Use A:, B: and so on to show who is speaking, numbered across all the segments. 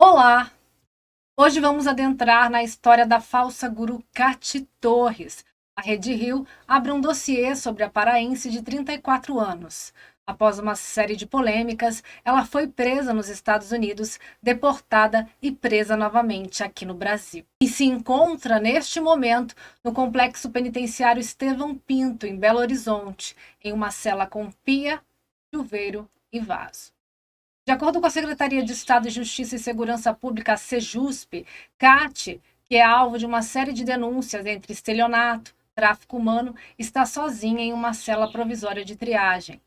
A: Olá! Hoje vamos adentrar na história da falsa guru Cate Torres. A Rede Rio abre um dossiê sobre a paraense de 34 anos. Após uma série de polêmicas, ela foi presa nos Estados Unidos, deportada e presa novamente aqui no Brasil. E se encontra, neste momento, no complexo penitenciário Estevão Pinto, em Belo Horizonte, em uma cela com pia, chuveiro e vaso. De acordo com a Secretaria de Estado de Justiça e Segurança Pública, a Sejusp, Cate, que é alvo de uma série de denúncias entre estelionato, tráfico humano, está sozinha em uma cela provisória de triagem.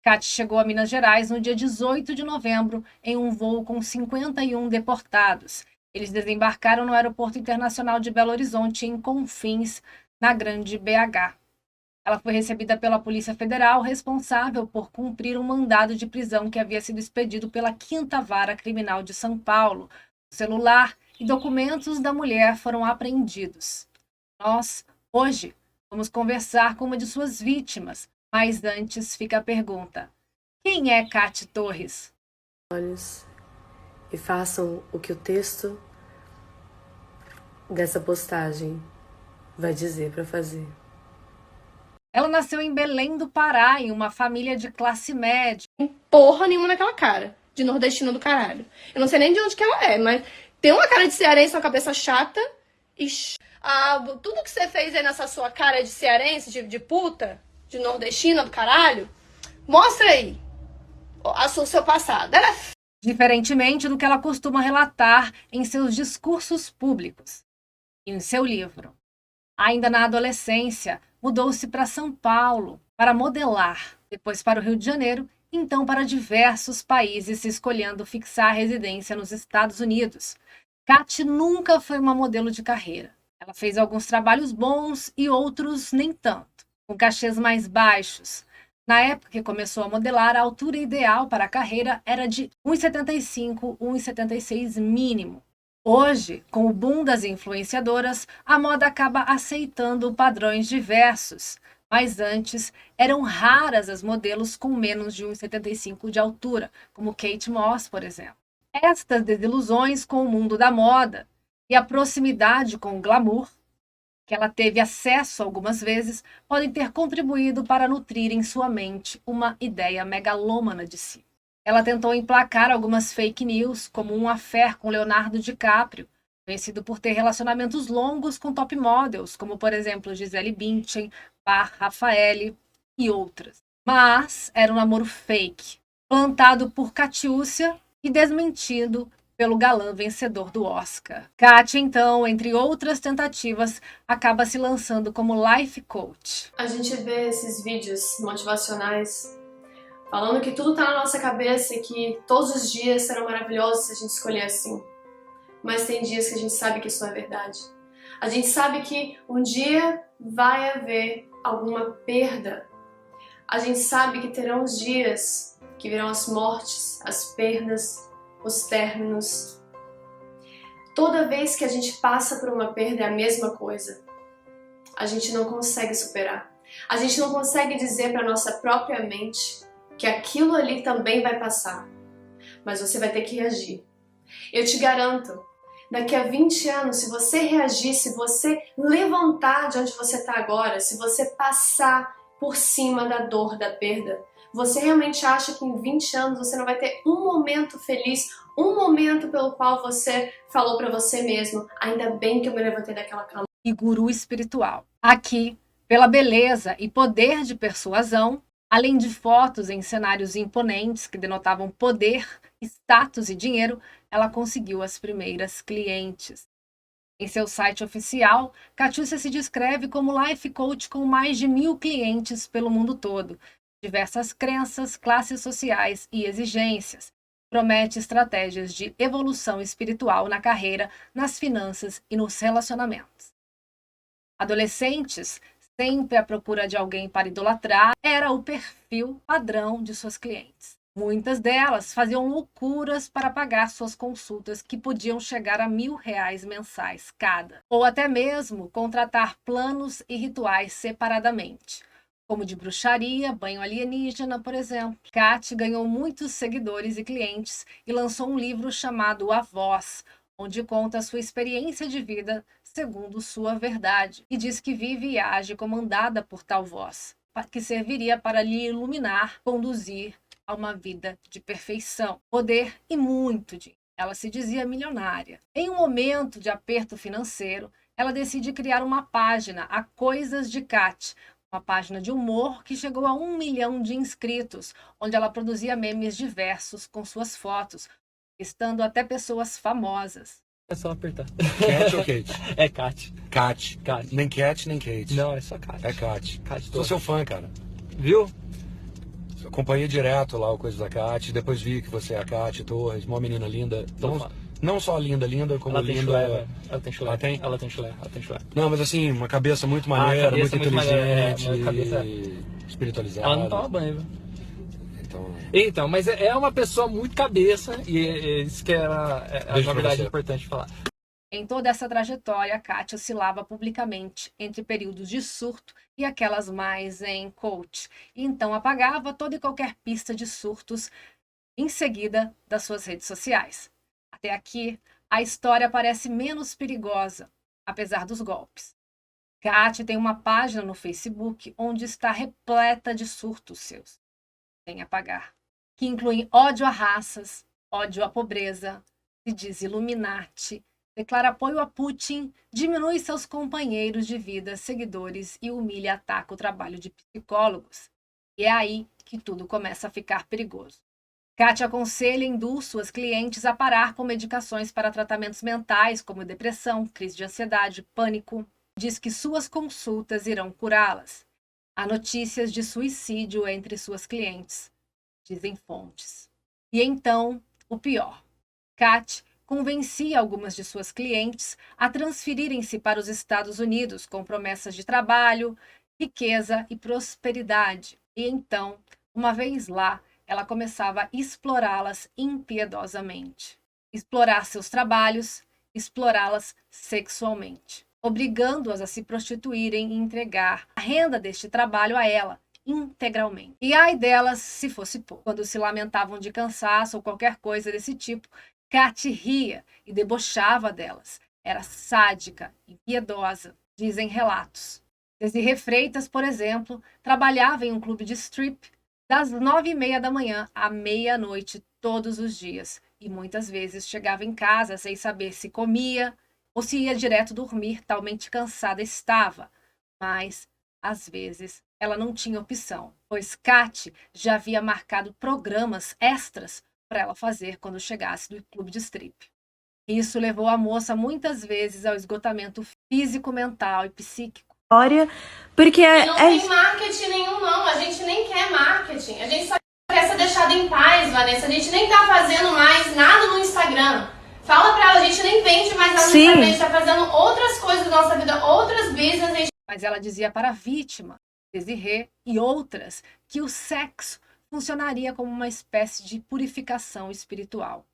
A: Cate chegou a Minas Gerais no dia 18 de novembro em um voo com 51 deportados. Eles desembarcaram no Aeroporto Internacional de Belo Horizonte, em Confins, na Grande BH. Ela foi recebida pela Polícia Federal, responsável por cumprir um mandado de prisão que havia sido expedido pela 5ª Vara Criminal de São Paulo. O celular e documentos da mulher foram apreendidos. Nós, hoje, vamos conversar com uma de suas vítimas, mas antes fica a pergunta: quem é Cate Torres?
B: Olhos e façam o que o texto dessa postagem vai dizer para fazer.
A: Ela nasceu em Belém do Pará, em uma família de classe média.
C: Porra nenhuma naquela cara, de nordestino do caralho. Eu não sei nem de onde que ela é, mas tem uma cara de cearense, uma cabeça chata e... tudo que você fez aí nessa sua cara de cearense, de puta, de nordestina do caralho, mostra aí o seu passado. Ela é
A: Diferentemente do que ela costuma relatar em seus discursos públicos e em seu livro. Ainda na adolescência, mudou-se para São Paulo para modelar, depois para o Rio de Janeiro, então para diversos países, escolhendo fixar residência nos Estados Unidos. Cate nunca foi uma modelo de carreira. Ela fez alguns trabalhos bons e outros nem tanto, com cachês mais baixos. Na época que começou a modelar, a altura ideal para a carreira era de 1,75, 1,76 mínimo. Hoje, com o boom das influenciadoras, a moda acaba aceitando padrões diversos, mas antes eram raras as modelos com menos de 1,75 de altura, como Kate Moss, por exemplo. Estas desilusões com o mundo da moda e a proximidade com o glamour, que ela teve acesso algumas vezes, podem ter contribuído para nutrir em sua mente uma ideia megalômana de si. Ela tentou emplacar algumas fake news, como um affair com Leonardo DiCaprio, conhecido por ter relacionamentos longos com top models, como por exemplo Gisele Bündchen, Bar Rafaeli e outras. Mas era um namoro fake, plantado por Catiúcia e desmentido pelo galã vencedor do Oscar. Katia, então, entre outras tentativas, acaba se lançando como life coach.
C: A gente vê esses vídeos motivacionais falando que tudo tá na nossa cabeça e que todos os dias serão maravilhosos se a gente escolher assim. Mas tem dias que a gente sabe que isso não é verdade. A gente sabe que um dia vai haver alguma perda. A gente sabe que terão os dias que virão as mortes, as perdas, os términos. Toda vez que a gente passa por uma perda é a mesma coisa. A gente não consegue superar. A gente não consegue dizer para nossa própria mente que aquilo ali também vai passar. Mas você vai ter que reagir. Eu te garanto, daqui a 20 anos, se você reagir, se você levantar de onde você está agora, se você passar por cima da dor, da perda, você realmente acha que em 20 anos você não vai ter um momento feliz, um momento pelo qual você falou para você mesmo, ainda bem que eu me levantei daquela cama?
A: E guru espiritual. Aqui, pela beleza e poder de persuasão, além de fotos em cenários imponentes que denotavam poder, status e dinheiro, ela conseguiu as primeiras clientes. Em seu site oficial, Catiúcia se descreve como life coach com mais de 1.000 clientes pelo mundo todo, diversas crenças, classes sociais e exigências. Promete estratégias de evolução espiritual na carreira, nas finanças e nos relacionamentos. Adolescentes, sempre à procura de alguém para idolatrar, era o perfil padrão de suas clientes. Muitas delas faziam loucuras para pagar suas consultas, que podiam chegar a R$ 1.000 mensais cada, ou até mesmo contratar planos e rituais separadamente. como de bruxaria, banho alienígena, por exemplo. Kat ganhou muitos seguidores e clientes e lançou um livro chamado A Voz, onde conta a sua experiência de vida segundo sua verdade, e diz que vive e age comandada por tal voz, que serviria para lhe iluminar, conduzir a uma vida de perfeição, poder e muito dinheiro. Ela se dizia milionária. Em um momento de aperto financeiro, ela decide criar uma página, a Coisas de Kat, uma página de humor que chegou a 1 milhão de inscritos, onde ela produzia memes diversos com suas fotos, estando até pessoas famosas.
D: É só apertar.
E: Cat ou Kate?
D: É Kat.
E: Cat.
D: Kat.
E: Nem Cat, nem Kate.
D: Não, é só Kat.
E: É Cat.
D: Kat
E: Sou
D: Torres.
E: seu fã, cara.
D: Viu?
E: Acompanhei direto lá o Coisa da Cat, depois vi que você é a Cat Torres, uma menina linda. Não só linda, como
D: Ela tem
E: linda.
D: chulé, ela tem chulé.
E: Ela tem?
D: Ela tem chulé, ela tem chulé.
E: Não, mas assim, uma cabeça muito maneira,
D: cabeça
E: muito
D: muito maneira,
E: inteligente,
D: uma cabeça-
E: espiritualizada.
D: Ela não toma banho, viu?
E: Então,
D: Então, mas é uma pessoa muito cabeça e isso que era,
E: Beijo
D: na
E: pra
D: verdade,
E: você.
D: importante falar.
A: Em toda essa trajetória, Kat oscilava publicamente entre períodos de surto e aquelas mais em coach, e então apagava toda e qualquer pista de surtos em seguida das suas redes sociais. Até aqui, a história parece menos perigosa, apesar dos golpes. Kat tem uma página no Facebook onde está repleta de surtos seus, sem apagar, que incluem ódio a raças, ódio à pobreza, se diz Illuminati, declara apoio a Putin, diminui seus companheiros de vida, seguidores e humilha e ataca o trabalho de psicólogos. E é aí que tudo começa a ficar perigoso. Kat aconselha e induz suas clientes a parar com medicações para tratamentos mentais, como depressão, crise de ansiedade, pânico. Diz que suas consultas irão curá-las. Há notícias de suicídio entre suas clientes, dizem fontes. E então, o pior. Kat convencia algumas de suas clientes a transferirem-se para os Estados Unidos com promessas de trabalho, riqueza e prosperidade. E então, uma vez lá, ela começava a explorá-las impiedosamente. Explorar seus trabalhos, explorá-las sexualmente, obrigando-as a se prostituírem e entregar a renda deste trabalho a ela, integralmente. E ai delas se fosse pouco. Quando se lamentavam de cansaço ou qualquer coisa desse tipo, Kat ria e debochava delas. Era sádica, impiedosa, dizem relatos. Desirê Freitas, por exemplo, trabalhava em um clube de strip das 9h30 da manhã à meia-noite todos os dias, e muitas vezes chegava em casa sem saber se comia ou se ia direto dormir, talmente cansada estava. Mas, às vezes, ela não tinha opção, pois Kat já havia marcado programas extras para ela fazer quando chegasse do clube de strip. Isso levou a moça muitas vezes ao esgotamento físico, mental e psíquico.
F: Porque
C: Não tem marketing nenhum, não. A gente nem quer marketing. A gente só quer ser deixada em paz, Vanessa. A gente nem tá fazendo mais nada no Instagram. Fala pra ela, a gente nem vende mais nada no Instagram. A gente tá fazendo outras coisas da nossa vida, outras business.
A: Mas ela dizia para a vítima, Desirê e outras, que o sexo funcionaria como uma espécie de purificação espiritual.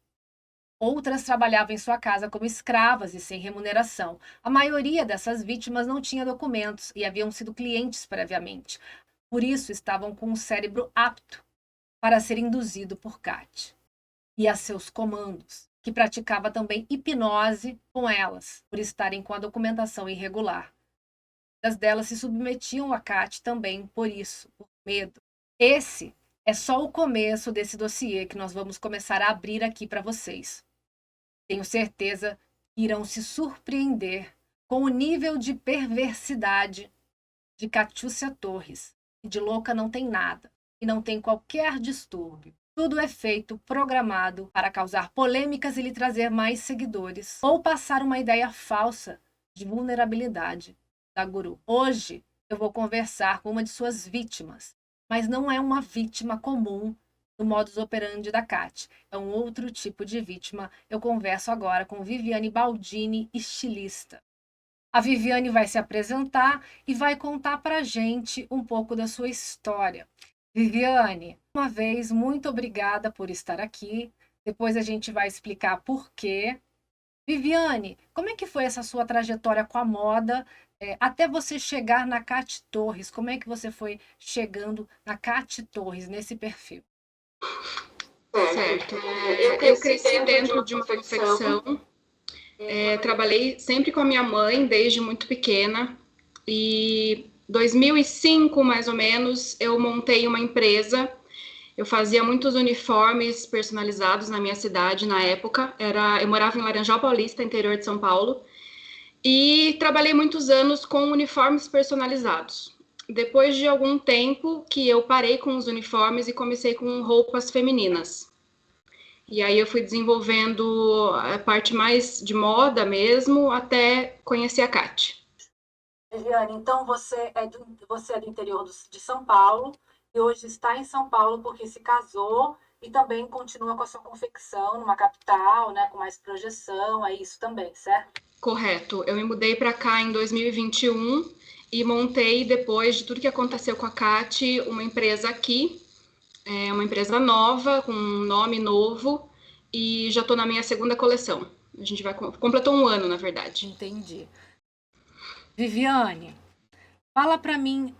A: Outras trabalhavam em sua casa como escravas e sem remuneração. A maioria dessas vítimas não tinha documentos e haviam sido clientes previamente. Por isso, estavam com o cérebro apto para ser induzido por Kat e a seus comandos, que praticava também hipnose com elas, por estarem com a documentação irregular. Muitas delas se submetiam a Kat também por isso, por medo. Esse é só o começo desse dossiê que nós vamos começar a abrir aqui para vocês. Tenho certeza que irão se surpreender com o nível de perversidade de Catiúcia Torres, que de louca não tem nada e não tem qualquer distúrbio. Tudo é feito, programado para causar polêmicas e lhe trazer mais seguidores, ou passar uma ideia falsa de vulnerabilidade da guru. Hoje eu vou conversar com uma de suas vítimas, mas não é uma vítima comum do modus operandi da Kat. É um outro tipo de vítima. Eu converso agora com Viviane Baldini, estilista. A Viviane vai se apresentar e vai contar pra gente um pouco da sua história. Viviane, uma vez, muito obrigada por estar aqui. Depois a gente vai explicar por quê. Viviane, como é que foi essa sua trajetória com a moda, até você chegar na Cate Torres? Como é que você foi chegando na Cate Torres, nesse perfil?
F: Certo. Eu cresci dentro de uma confecção, trabalhei sempre com a minha mãe desde muito pequena e 2005, mais ou menos, eu montei uma empresa. Eu fazia muitos uniformes personalizados na minha cidade na época. Eu morava em Laranjal Paulista, interior de São Paulo, e trabalhei muitos anos com uniformes personalizados. Depois de algum tempo que eu parei com os uniformes e comecei com roupas femininas. E aí eu fui desenvolvendo a parte mais de moda mesmo, até conhecer a Cate.
A: Viviane, então você é do interior de São Paulo e hoje está em São Paulo porque se casou e também continua com a sua confecção numa capital, né, com mais projeção, é isso também, certo?
F: Correto. Eu me mudei para cá em 2021 e montei, depois de tudo que aconteceu com a Cate, uma empresa aqui, uma empresa nova, com um nome novo, e já estou na minha segunda coleção. A gente completou um ano, na verdade.
A: Entendi. Viviane, fala para mim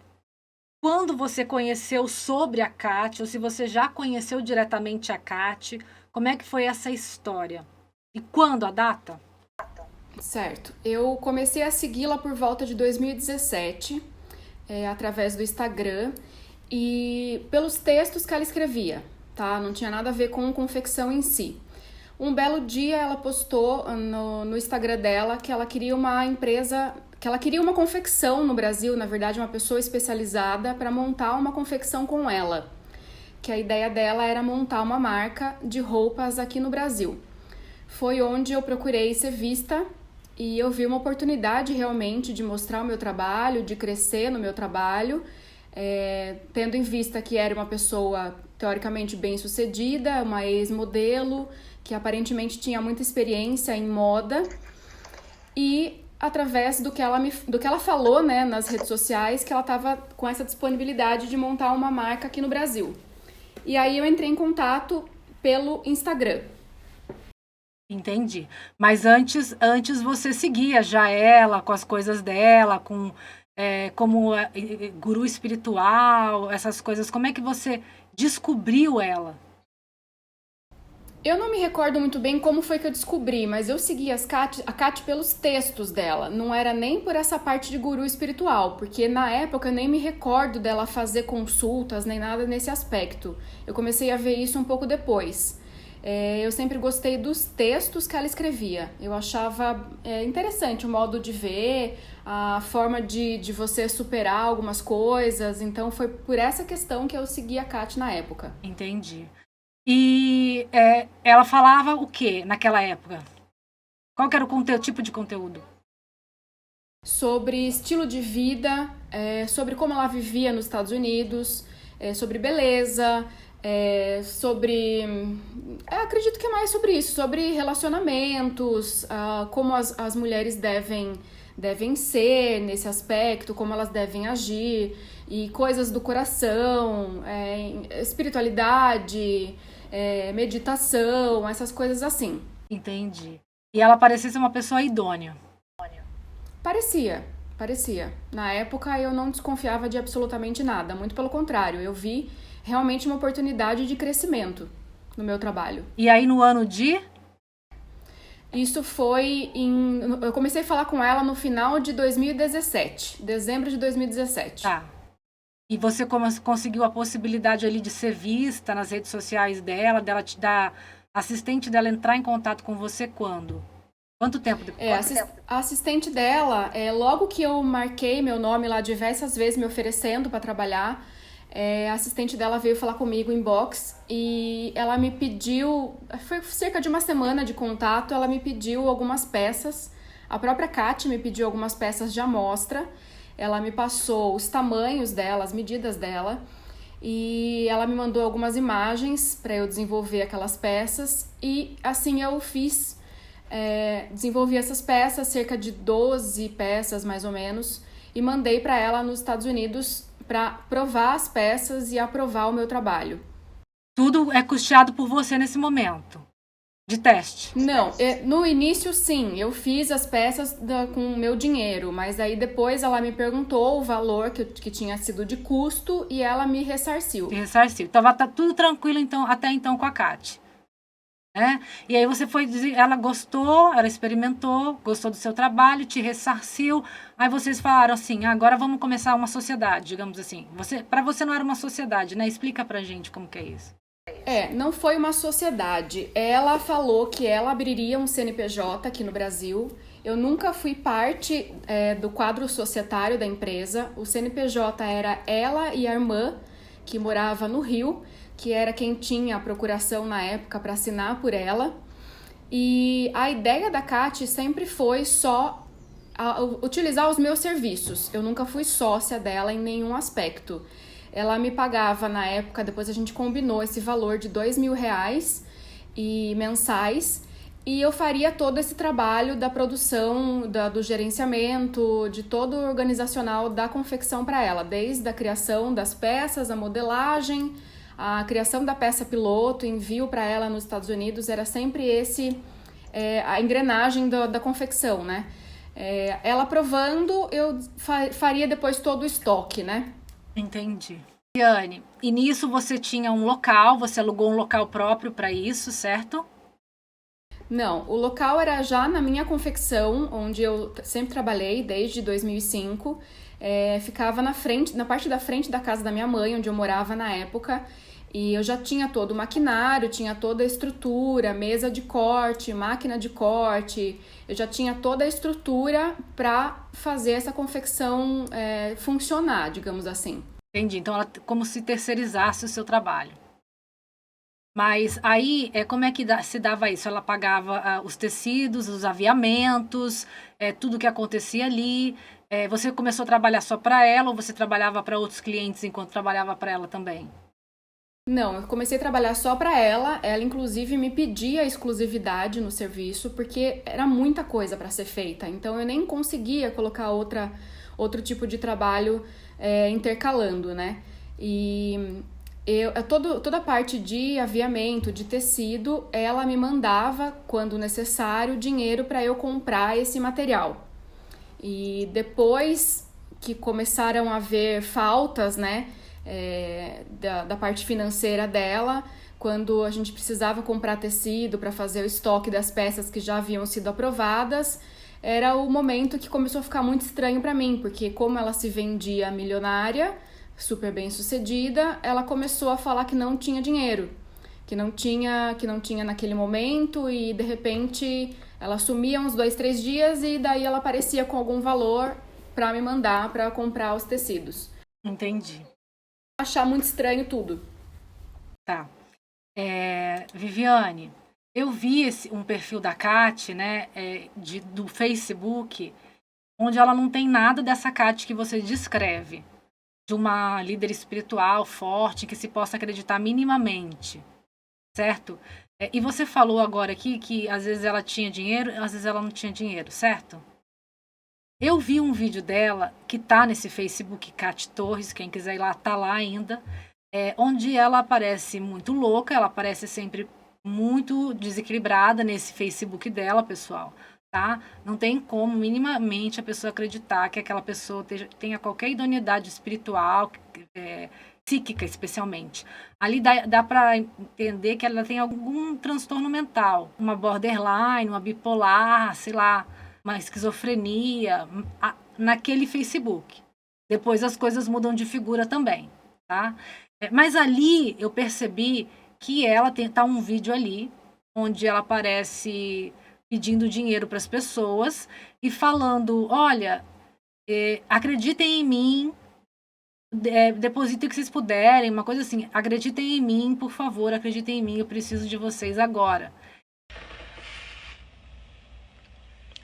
A: quando você conheceu sobre a Cate, ou se você já conheceu diretamente a Cate, como é que foi essa história? E quando a data?
G: Certo. Eu comecei a segui-la por volta de 2017, através do Instagram, e pelos textos que ela escrevia, tá? Não tinha nada a ver com confecção em si. Um belo dia ela postou no Instagram dela que ela queria uma empresa, que ela queria uma confecção no Brasil, na verdade uma pessoa especializada para montar uma confecção com ela. Que a ideia dela era montar uma marca de roupas aqui no Brasil. Foi onde eu procurei ser vista e eu vi uma oportunidade realmente de mostrar o meu trabalho, de crescer no meu trabalho, tendo em vista que era uma pessoa teoricamente bem-sucedida, uma ex-modelo, que aparentemente tinha muita experiência em moda, e através do que ela falou, né, nas redes sociais, que ela estava com essa disponibilidade de montar uma marca aqui no Brasil. E aí eu entrei em contato pelo Instagram.
A: Entendi. Mas antes você seguia já ela, com as coisas dela, com como guru espiritual, essas coisas. Como é que você descobriu ela?
G: Eu não me recordo muito bem como foi que eu descobri, mas eu segui a Cate pelos textos dela. Não era nem por essa parte de guru espiritual, porque na época eu nem me recordo dela fazer consultas, nem nada nesse aspecto. Eu comecei a ver isso um pouco depois. Eu sempre gostei dos textos que ela escrevia. Eu achava interessante o modo de ver, a forma de você superar algumas coisas. Então foi por essa questão que eu segui a Cate na época.
A: Entendi. E ela falava o que naquela época? Qual que era o tipo de conteúdo?
G: Sobre estilo de vida, sobre como ela vivia nos Estados Unidos, sobre beleza, acredito que é mais sobre isso, sobre relacionamentos, como as mulheres devem ser nesse aspecto, como elas devem agir, e coisas do coração, espiritualidade, meditação, essas coisas assim.
A: Entendi. E ela parecia ser uma pessoa idônea.
G: Parecia. Na época eu não desconfiava de absolutamente nada, muito pelo contrário, eu vi realmente uma oportunidade de crescimento no meu trabalho.
A: E aí no ano de?
G: Isso foi eu comecei a falar com ela no final de 2017, dezembro de 2017.
A: Tá. E você conseguiu a possibilidade ali de ser vista nas redes sociais dela te dar, assistente dela entrar em contato com você quando? Quanto tempo depois?
G: A assistente dela, logo que eu marquei meu nome lá diversas vezes me oferecendo para trabalhar, a assistente dela veio falar comigo em box e ela me pediu, foi cerca de uma semana de contato, ela me pediu algumas peças, a própria Cate me pediu algumas peças de amostra, ela me passou os tamanhos dela, as medidas dela, e ela me mandou algumas imagens para eu desenvolver aquelas peças, e assim eu fiz, desenvolvi essas peças, cerca de 12 peças mais ou menos, e mandei para ela nos Estados Unidos para provar as peças e aprovar o meu trabalho.
A: Tudo é custeado por você nesse momento? de teste?
G: Não, no início sim, eu fiz as peças com o meu dinheiro, mas aí depois ela me perguntou o valor que tinha sido de custo e ela me ressarciu.
A: Então tá tudo tranquilo então, até então com a Kati. Né? E aí você foi dizer, ela gostou, ela experimentou, gostou do seu trabalho, te ressarciu. Aí vocês falaram assim, agora vamos começar uma sociedade, digamos assim. Para você não era uma sociedade, né? Explica pra gente como que é isso.
G: Não foi uma sociedade. Ela falou que ela abriria um CNPJ aqui no Brasil. Eu nunca fui parte do quadro societário da empresa. O CNPJ era ela e a irmã, que morava no Rio, que era quem tinha a procuração na época para assinar por ela. E a ideia da Kati sempre foi só utilizar os meus serviços. Eu nunca fui sócia dela em nenhum aspecto. Ela me pagava na época, depois a gente combinou esse valor de R$2.000 mensais, e eu faria todo esse trabalho da produção, do gerenciamento, de todo o organizacional da confecção para ela, desde a criação das peças, a modelagem, a criação da peça piloto, envio para ela nos Estados Unidos, era sempre a engrenagem da confecção, né? Ela provando, eu faria depois todo o estoque, né?
A: Entendi. Viviane, e nisso você tinha um local, você alugou um local próprio para isso, certo?
G: Não, o local era já na minha confecção, onde eu sempre trabalhei desde 2005. Ficava na parte da frente da casa da minha mãe, onde eu morava na época. E eu já tinha todo o maquinário, tinha toda a estrutura, mesa de corte, máquina de corte. Eu já tinha toda a estrutura para fazer essa confecção funcionar, digamos assim.
A: Entendi. Então, ela como se terceirizasse o seu trabalho. Mas aí, como é que se dava isso? Ela pagava os tecidos, os aviamentos, tudo que acontecia ali. Você começou a trabalhar só para ela ou você trabalhava para outros clientes enquanto trabalhava para ela também?
G: Não, eu comecei a trabalhar só para ela. Ela, inclusive, me pedia exclusividade no serviço, porque era muita coisa para ser feita. Então, eu nem conseguia colocar outro tipo de trabalho intercalando, né? E toda a parte de aviamento, de tecido, ela me mandava, quando necessário, dinheiro para eu comprar esse material. E depois que começaram a haver faltas, né? Da parte financeira dela, quando a gente precisava comprar tecido para fazer o estoque das peças que já haviam sido aprovadas, era o momento que começou a ficar muito estranho para mim, porque como ela se vendia milionária, super bem sucedida, ela começou a falar que não tinha dinheiro, que não tinha naquele momento, e de repente ela sumia uns 2-3 dias e daí ela aparecia com algum valor para me mandar para comprar os tecidos.
A: Entendi.
G: Achar muito estranho tudo.
A: Tá. Viviane, eu vi um perfil da Kati, né, do Facebook, onde ela não tem nada dessa Kati que você descreve, de uma líder espiritual forte, que se possa acreditar minimamente, certo? E você falou agora aqui que às vezes ela tinha dinheiro, às vezes ela não tinha dinheiro, certo? Eu vi um vídeo dela que tá nesse Facebook, Kati Torres, quem quiser ir lá, tá lá ainda, onde ela aparece muito louca, ela aparece sempre muito desequilibrada nesse Facebook dela, pessoal, tá? Não tem como minimamente a pessoa acreditar que aquela pessoa tenha qualquer idoneidade espiritual, psíquica especialmente. Ali dá para entender que ela tem algum transtorno mental, uma borderline, uma bipolar, sei lá, uma esquizofrenia, naquele Facebook. Depois as coisas mudam de figura também, tá? Mas ali eu percebi que ela tá um vídeo ali, onde ela aparece pedindo dinheiro para as pessoas e falando, olha, acreditem em mim, depositem o que vocês puderem, uma coisa assim, acreditem em mim, por favor, acreditem em mim, eu preciso de vocês agora.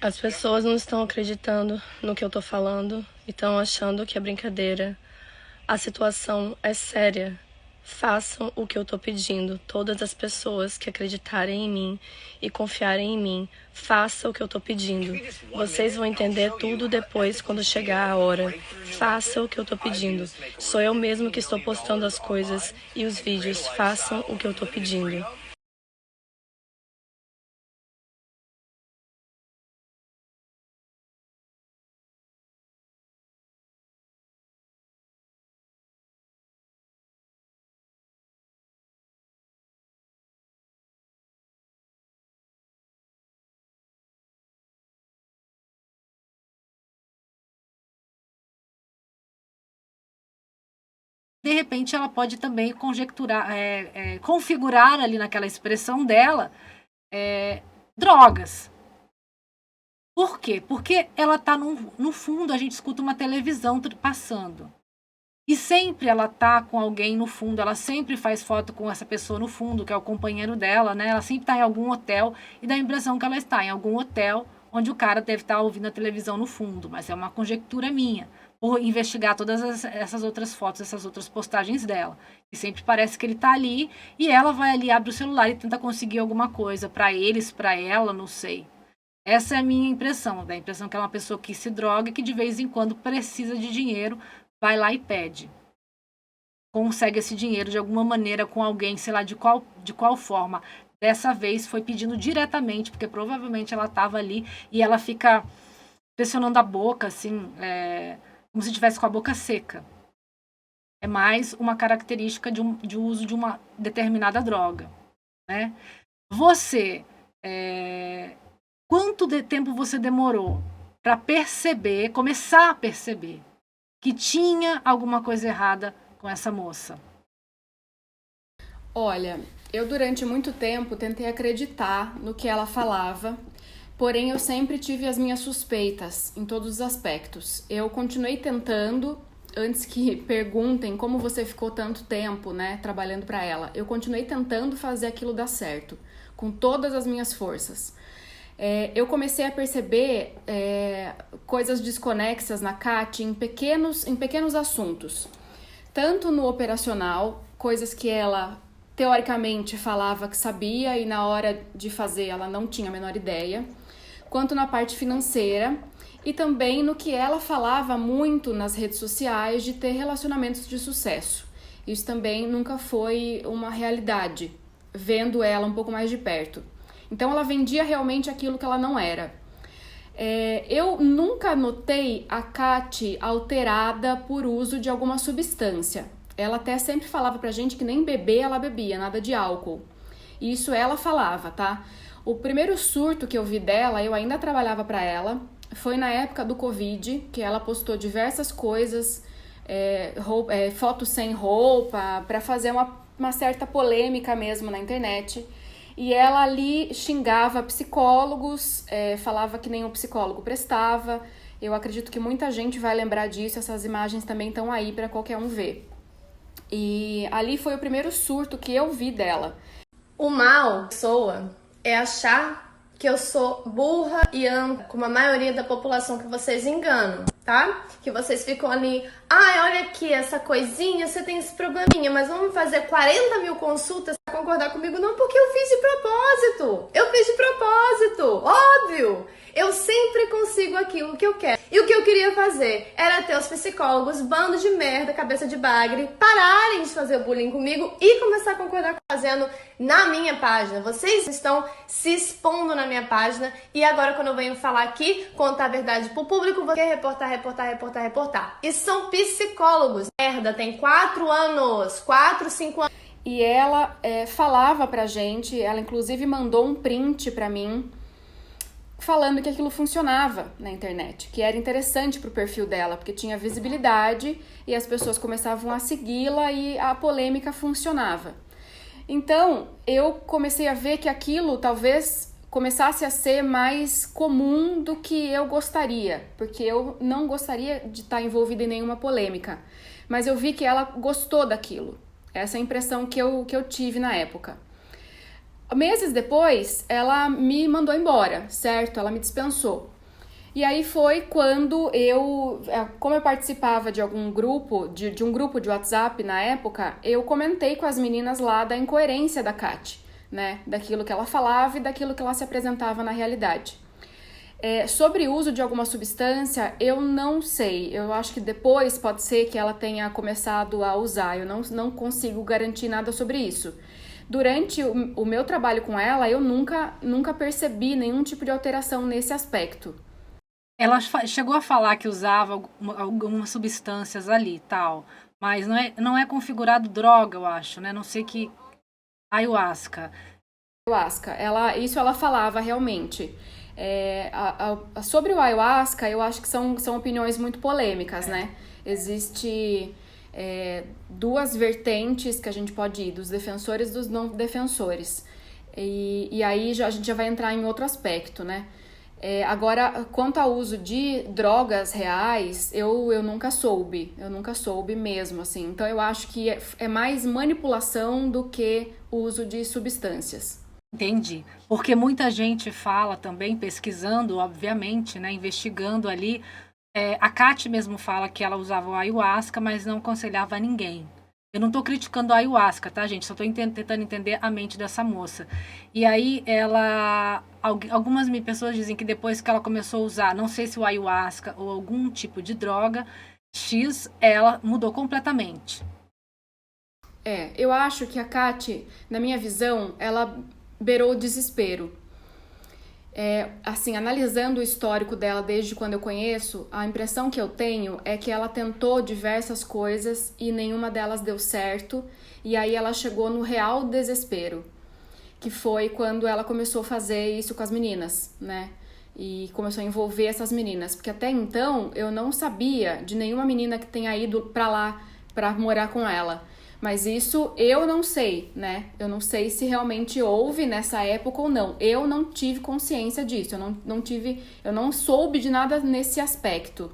H: As pessoas não estão acreditando no que eu tô falando e estão achando que é brincadeira. A situação é séria. Façam o que eu tô pedindo. Todas as pessoas que acreditarem em mim e confiarem em mim, façam o que eu tô pedindo. Vocês vão entender tudo depois quando chegar a hora. Façam o que eu tô pedindo. Sou eu mesmo que estou postando as coisas e os vídeos. Façam o que eu tô pedindo.
A: de repente ela pode também conjecturar, configurar ali naquela expressão dela drogas. Por quê? Porque ela está no fundo, a gente escuta uma televisão passando. E sempre ela tá com alguém no fundo, ela sempre faz foto com essa pessoa no fundo, que é o companheiro dela, né? Ela sempre está em algum hotel e dá a impressão que ela está em algum hotel onde o cara deve estar ouvindo a televisão no fundo, mas é uma conjectura minha, por investigar todas essas outras fotos, essas outras postagens dela. E sempre parece que ele está ali e ela vai ali, abre o celular e tenta conseguir alguma coisa para eles, para ela, não sei. Essa é a minha impressão, da impressão que é uma pessoa que se droga e que de vez em quando precisa de dinheiro, vai lá e pede. Consegue esse dinheiro de alguma maneira com alguém, sei lá de qual forma. Dessa vez foi pedindo diretamente, porque provavelmente ela estava ali e ela fica pressionando a boca, assim, como se estivesse com a boca seca. É mais uma característica de uso de uma determinada droga, né? Você, quanto de tempo você demorou para começar a perceber que tinha alguma coisa errada com essa moça?
G: Olha, eu durante muito tempo tentei acreditar no que ela falava, porém eu sempre tive as minhas suspeitas em todos os aspectos. Eu continuei tentando, antes que perguntem como você ficou tanto tempo, né, trabalhando para ela, eu continuei tentando fazer aquilo dar certo, com todas as minhas forças. Eu comecei a perceber coisas desconexas na Kátia em pequenos assuntos. Tanto no operacional, coisas que ela teoricamente falava que sabia e na hora de fazer ela não tinha a menor ideia, quanto na parte financeira e também no que ela falava muito nas redes sociais de ter relacionamentos de sucesso. Isso também nunca foi uma realidade, vendo ela um pouco mais de perto. Então ela vendia realmente aquilo que ela não era. Eu nunca notei a Kati alterada por uso de alguma substância. Ela até sempre falava pra gente que nem beber ela bebia, nada de álcool. Isso ela falava, tá? O primeiro surto que eu vi dela, eu ainda trabalhava pra ela, foi na época do Covid, que ela postou diversas coisas, fotos sem roupa, pra fazer uma certa polêmica mesmo na internet. E ela ali xingava psicólogos, falava que nenhum psicólogo prestava. Eu acredito que muita gente vai lembrar disso, essas imagens também estão aí para qualquer um ver. E ali foi o primeiro surto que eu vi dela.
C: O mal, pessoa, é achar que eu sou burra e ando como a maioria da população que vocês enganam, tá? Que vocês ficam ali, olha aqui, essa coisinha, você tem esse probleminha, mas vamos fazer 40 mil consultas pra concordar comigo? Não, porque eu fiz de propósito. Eu fiz de propósito, óbvio. Eu sempre consigo aquilo que eu quero. E o que eu queria fazer era ter os psicólogos, bando de merda, cabeça de bagre, pararem de fazer bullying comigo e começar a concordar fazendo na minha página. Vocês estão se expondo na minha página e agora quando eu venho falar aqui, contar a verdade pro público, vou reportar. E são psicólogos. Merda, tem 4 anos, 4, 5 anos.
G: E ela falava pra gente, ela inclusive mandou um print pra mim, falando que aquilo funcionava na internet, que era interessante pro perfil dela, porque tinha visibilidade e as pessoas começavam a segui-la e a polêmica funcionava. Então, eu comecei a ver que aquilo talvez começasse a ser mais comum do que eu gostaria, porque eu não gostaria de estar envolvida em nenhuma polêmica, mas eu vi que ela gostou daquilo. Essa é a impressão que eu tive na época. Meses depois, ela me mandou embora, certo? Ela me dispensou. E aí foi quando como eu participava de algum grupo, de um grupo de WhatsApp na época, eu comentei com as meninas lá da incoerência da Kati, né? Daquilo que ela falava e daquilo que ela se apresentava na realidade. Sobre o uso de alguma substância, eu não sei. Eu acho que depois pode ser que ela tenha começado a usar. Eu não consigo garantir nada sobre isso. Durante o meu trabalho com ela, eu nunca percebi nenhum tipo de alteração nesse aspecto.
A: Ela chegou a falar que usava algumas substâncias ali, tal, mas não é configurado droga, eu acho, né? Não sei que... Ayahuasca.
G: Isso ela falava realmente. Sobre o ayahuasca, eu acho que são opiniões muito polêmicas, né? Existe duas vertentes que a gente pode ir, dos defensores e dos não defensores. E aí a gente já vai entrar em outro aspecto, né? Agora, quanto ao uso de drogas reais, eu nunca soube mesmo, assim. Então eu acho que é mais manipulação do que o uso de substâncias.
A: Entendi. Porque muita gente fala também, pesquisando, obviamente, né, investigando ali. A Kati mesmo fala que ela usava o ayahuasca, mas não aconselhava a ninguém. Eu não tô criticando a ayahuasca, tá, gente? Só tô tentando entender a mente dessa moça. E aí, algumas pessoas dizem que depois que ela começou a usar, não sei se o ayahuasca ou algum tipo de droga X, ela mudou completamente.
G: Eu acho que a Kati, na minha visão, ela beirou o desespero. Assim, analisando o histórico dela desde quando eu conheço, a impressão que eu tenho é que ela tentou diversas coisas e nenhuma delas deu certo, e aí ela chegou no real desespero, que foi quando ela começou a fazer isso com as meninas, né? E começou a envolver essas meninas, porque até então eu não sabia de nenhuma menina que tenha ido pra lá pra morar com ela. Mas isso eu não sei, né? Eu não sei se realmente houve nessa época ou não. Eu não tive consciência disso, eu não soube de nada nesse aspecto.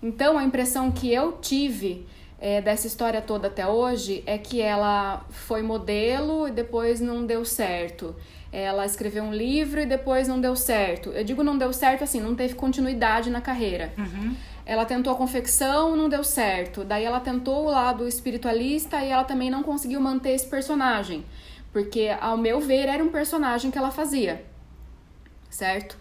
G: Então, a impressão que eu tive dessa história toda até hoje é que ela foi modelo e depois não deu certo. Ela escreveu um livro e depois não deu certo. Eu digo não deu certo assim, não teve continuidade na carreira.
A: Uhum.
G: Ela tentou a confecção, não deu certo. Daí ela tentou o lado espiritualista e ela também não conseguiu manter esse personagem. Porque, ao meu ver, era um personagem que ela fazia. Certo?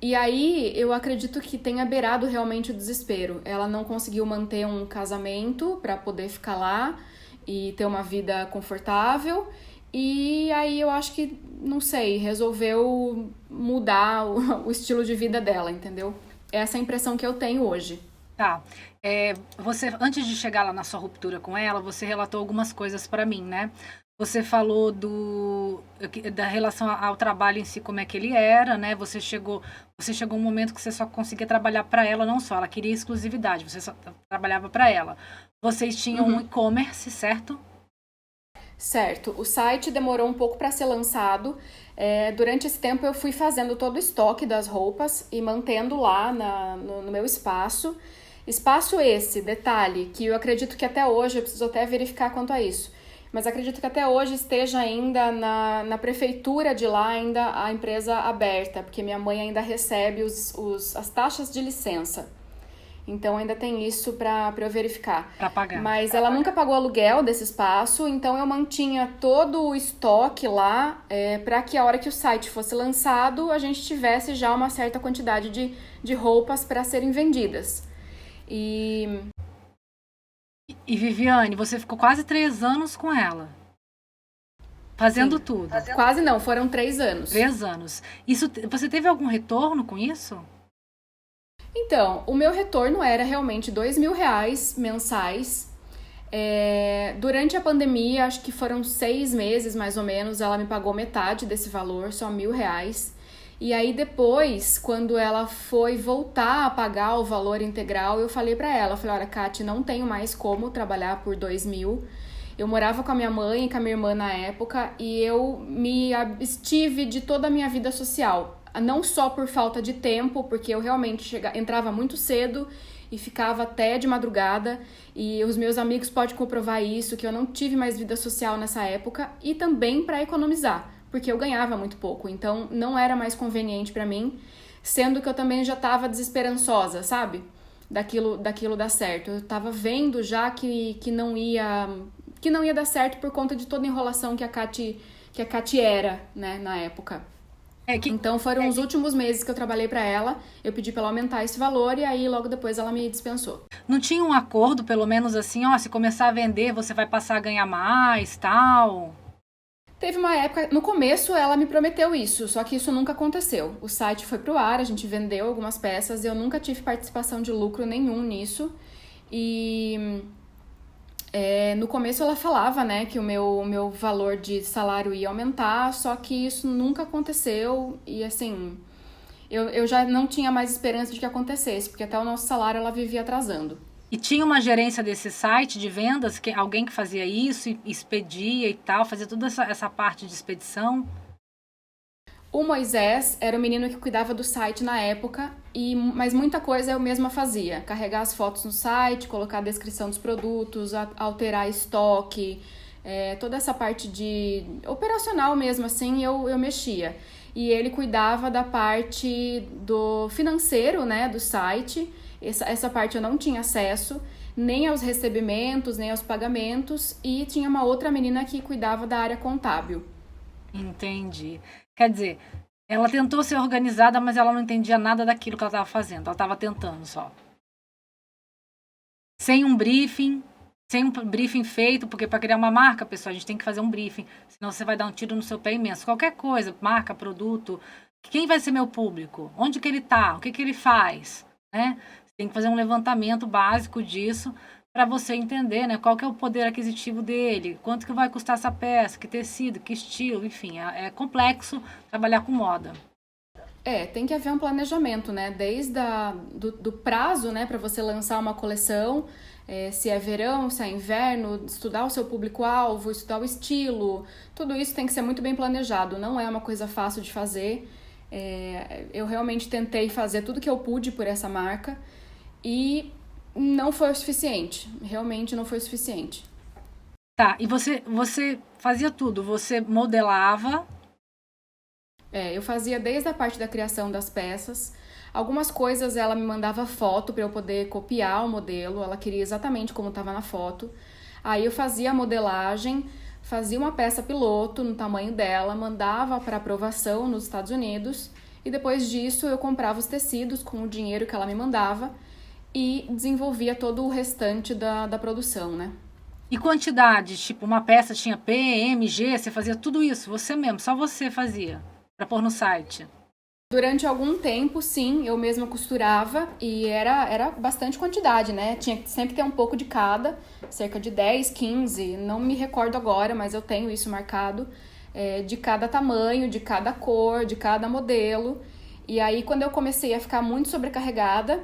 G: E aí, eu acredito que tenha beirado realmente o desespero. Ela não conseguiu manter um casamento para poder ficar lá e ter uma vida confortável. E aí, eu acho que, não sei, resolveu mudar o estilo de vida dela, entendeu? Essa é a impressão que eu tenho hoje.
A: Tá. Você, antes de chegar lá na sua ruptura com ela, você relatou algumas coisas para mim, né? Você falou da relação ao trabalho em si, como é que ele era, né? Você chegou um momento que você só conseguia trabalhar para ela, não só, ela queria exclusividade, você só trabalhava para ela. Vocês tinham um e-commerce, certo?
G: Certo. O site demorou um pouco para ser lançado. Durante esse tempo eu fui fazendo todo o estoque das roupas e mantendo lá no meu espaço. Espaço esse, detalhe, que eu acredito que até hoje, eu preciso até verificar quanto a isso, mas acredito que até hoje esteja ainda na prefeitura de lá, ainda a empresa aberta, porque minha mãe ainda recebe as taxas de licença. Então ainda tem isso para eu verificar.
A: Para pagar.
G: Mas ela nunca pagou aluguel desse espaço, então eu mantinha todo o estoque lá para que a hora que o site fosse lançado, a gente tivesse já uma certa quantidade de roupas para serem vendidas. E
A: Viviane, você ficou quase 3 anos com ela. Fazendo tudo.
G: Quase não, foram 3 anos.
A: 3 anos. Você teve algum retorno com isso?
G: Então, o meu retorno era realmente R$2.000 mensais. Durante a pandemia, acho que foram 6 meses mais ou menos, ela me pagou metade desse valor, só R$1.000. E aí depois, quando ela foi voltar a pagar o valor integral, eu falei pra ela, olha, Kati, não tenho mais como trabalhar por R$2.000. Eu morava com a minha mãe e com a minha irmã na época e eu me abstive de toda a minha vida social. Não só por falta de tempo, porque eu realmente entrava muito cedo e ficava até de madrugada, e os meus amigos podem comprovar isso, que eu não tive mais vida social nessa época, e também para economizar, porque eu ganhava muito pouco, então não era mais conveniente para mim, sendo que eu também já estava desesperançosa, sabe? Daquilo dar certo. Eu estava vendo já que não ia dar certo por conta de toda a enrolação que a Kati era, né, na época. Então foram os últimos meses que eu trabalhei pra ela, eu pedi pra ela aumentar esse valor e aí logo depois ela me dispensou.
A: Não tinha um acordo, pelo menos assim, se começar a vender você vai passar a ganhar mais, tal?
G: Teve uma época, no começo ela me prometeu isso, só que isso nunca aconteceu. O site foi pro ar, a gente vendeu algumas peças, eu nunca tive participação de lucro nenhum nisso e... no começo ela falava, né, que o meu valor de salário ia aumentar, só que isso nunca aconteceu e assim, eu já não tinha mais esperança de que acontecesse, porque até o nosso salário ela vivia atrasando.
A: E tinha uma gerência desse site de vendas, alguém que fazia isso, e expedia e tal, fazia toda essa parte de expedição?
G: O Moisés era o menino que cuidava do site na época, mas muita coisa eu mesma fazia. Carregar as fotos no site, colocar a descrição dos produtos, alterar estoque, toda essa parte de operacional mesmo, assim, eu mexia. E ele cuidava da parte do financeiro, né, do site. Essa parte eu não tinha acesso, nem aos recebimentos, nem aos pagamentos. E tinha uma outra menina que cuidava da área contábil.
A: Entendi. Quer dizer, ela tentou ser organizada, mas ela não entendia nada daquilo que ela estava fazendo. Ela estava tentando só. Sem um briefing feito, porque para criar uma marca, pessoal, a gente tem que fazer um briefing. Senão você vai dar um tiro no seu pé imenso. Qualquer coisa, marca, produto. Quem vai ser meu público? Onde que ele está? O que que ele faz? Né? Você tem que fazer um levantamento básico disso para você entender, né, qual que é o poder aquisitivo dele, quanto que vai custar essa peça, que tecido, que estilo, enfim, é complexo trabalhar com moda.
G: Tem que haver um planejamento, né, desde do prazo, né, para você lançar uma coleção, se é verão, se é inverno, estudar o seu público-alvo, estudar o estilo, tudo isso tem que ser muito bem planejado, não é uma coisa fácil de fazer. Eu realmente tentei fazer tudo que eu pude por essa marca e não foi o suficiente, realmente não foi o suficiente.
A: Tá, e você fazia tudo, você modelava?
G: Eu fazia desde a parte da criação das peças. Algumas coisas ela me mandava foto para eu poder copiar o modelo, ela queria exatamente como estava na foto. Aí eu fazia a modelagem, fazia uma peça piloto no tamanho dela, mandava para aprovação nos Estados Unidos e depois disso eu comprava os tecidos com o dinheiro que ela me mandava e desenvolvia todo o restante da produção, né?
A: E quantidade? Tipo, uma peça tinha P, M, G, você fazia tudo isso, você mesmo, só você fazia, para pôr no site?
G: Durante algum tempo, sim, eu mesma costurava e era bastante quantidade, né? Tinha que sempre ter um pouco de cada, cerca de 10, 15, não me recordo agora, mas eu tenho isso marcado, de cada tamanho, de cada cor, de cada modelo. E aí, quando eu comecei a ficar muito sobrecarregada,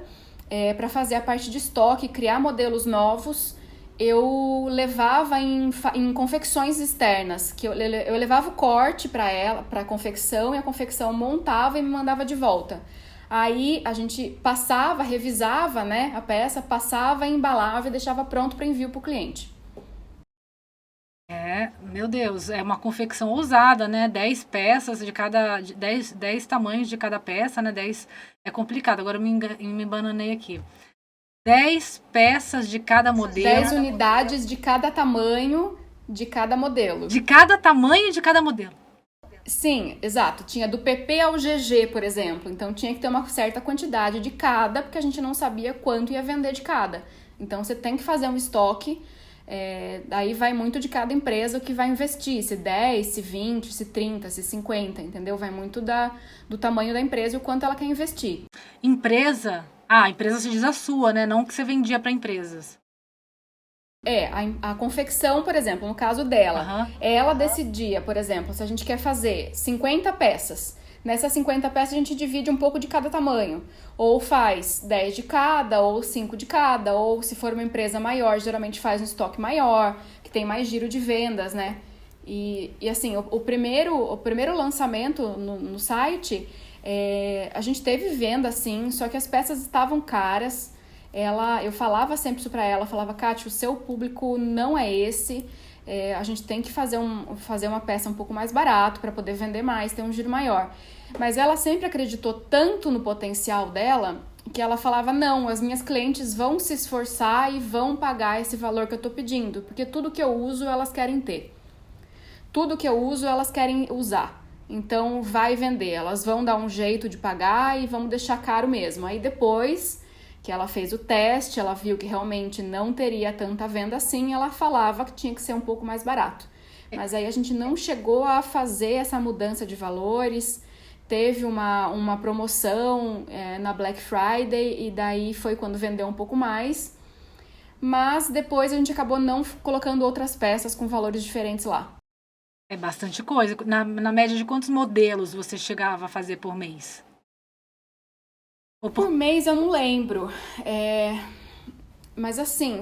G: para fazer a parte de estoque, criar modelos novos, eu levava em confecções externas, que eu levava o corte para ela, para a confecção, e a confecção montava e me mandava de volta. Aí a gente passava, revisava, né, a peça, passava, embalava e deixava pronto para envio para o cliente.
A: Meu Deus, é uma confecção ousada, né? 10 peças de cada... 10 tamanhos de cada peça, né? 10 é complicado, agora eu me bananei aqui. 10 peças de cada modelo.
G: 10 unidades de cada tamanho de cada modelo.
A: De cada tamanho de cada modelo.
G: Sim, exato. Tinha do PP ao GG, por exemplo. Então tinha que ter uma certa quantidade de cada, porque a gente não sabia quanto ia vender de cada. Então você tem que fazer um estoque. Daí vai muito de cada empresa o que vai investir, se 10, se 20, se 30, se 50, entendeu? Vai muito do tamanho da empresa e o quanto ela quer investir.
A: Empresa? A empresa se diz a sua, né? Não que você vendia para empresas.
G: A confecção, por exemplo, no caso dela, ela decidia, por exemplo, se a gente quer fazer 50 peças, nessas 50 peças a gente divide um pouco de cada tamanho, ou faz 10 de cada, ou 5 de cada, ou se for uma empresa maior, geralmente faz um estoque maior, que tem mais giro de vendas, né? E assim, o primeiro lançamento no site, a gente teve venda, sim, só que as peças estavam caras. Eu falava sempre isso pra ela, falava, Kátia, o seu público não é esse, a gente tem que fazer uma peça um pouco mais barato para poder vender mais, ter um giro maior. Mas ela sempre acreditou tanto no potencial dela, que ela falava, não, as minhas clientes vão se esforçar e vão pagar esse valor que eu tô pedindo, porque tudo que eu uso elas querem ter. Tudo que eu uso elas querem usar. Então vai vender, elas vão dar um jeito de pagar e vamos deixar caro mesmo. Aí depois que ela fez o teste, ela viu que realmente não teria tanta venda assim, ela falava que tinha que ser um pouco mais barato. Mas aí a gente não chegou a fazer essa mudança de valores, teve uma promoção na Black Friday e daí foi quando vendeu um pouco mais, mas depois a gente acabou não colocando outras peças com valores diferentes lá.
A: É bastante coisa. Na média de quantos modelos você chegava a fazer por mês?
G: Por mês eu não lembro. Mas assim,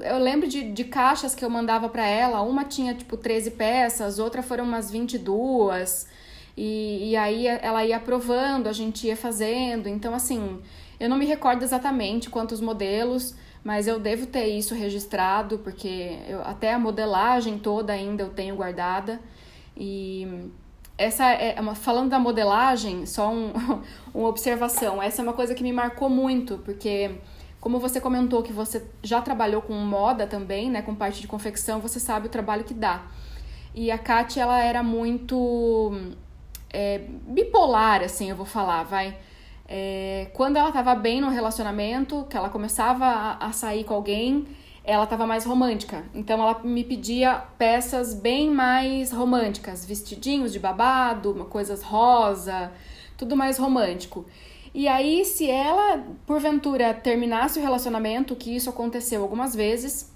G: eu lembro de caixas que eu mandava pra ela, uma tinha tipo 13 peças, outra foram umas 22, e aí ela ia aprovando, a gente ia fazendo. Então assim, eu não me recordo exatamente quantos modelos, mas eu devo ter isso registrado, porque até a modelagem toda ainda eu tenho guardada. E falando da modelagem, só uma observação, essa é uma coisa que me marcou muito, porque como você comentou que você já trabalhou com moda também, né, com parte de confecção, você sabe o trabalho que dá. E a Kátia, ela era muito bipolar, assim, eu vou falar, vai. Quando ela tava bem no relacionamento, que ela começava a sair com alguém, ela tava mais romântica. Então ela me pedia peças bem mais românticas, vestidinhos de babado, coisas rosa, tudo mais romântico. E aí, se ela, porventura, terminasse o relacionamento, que isso aconteceu algumas vezes,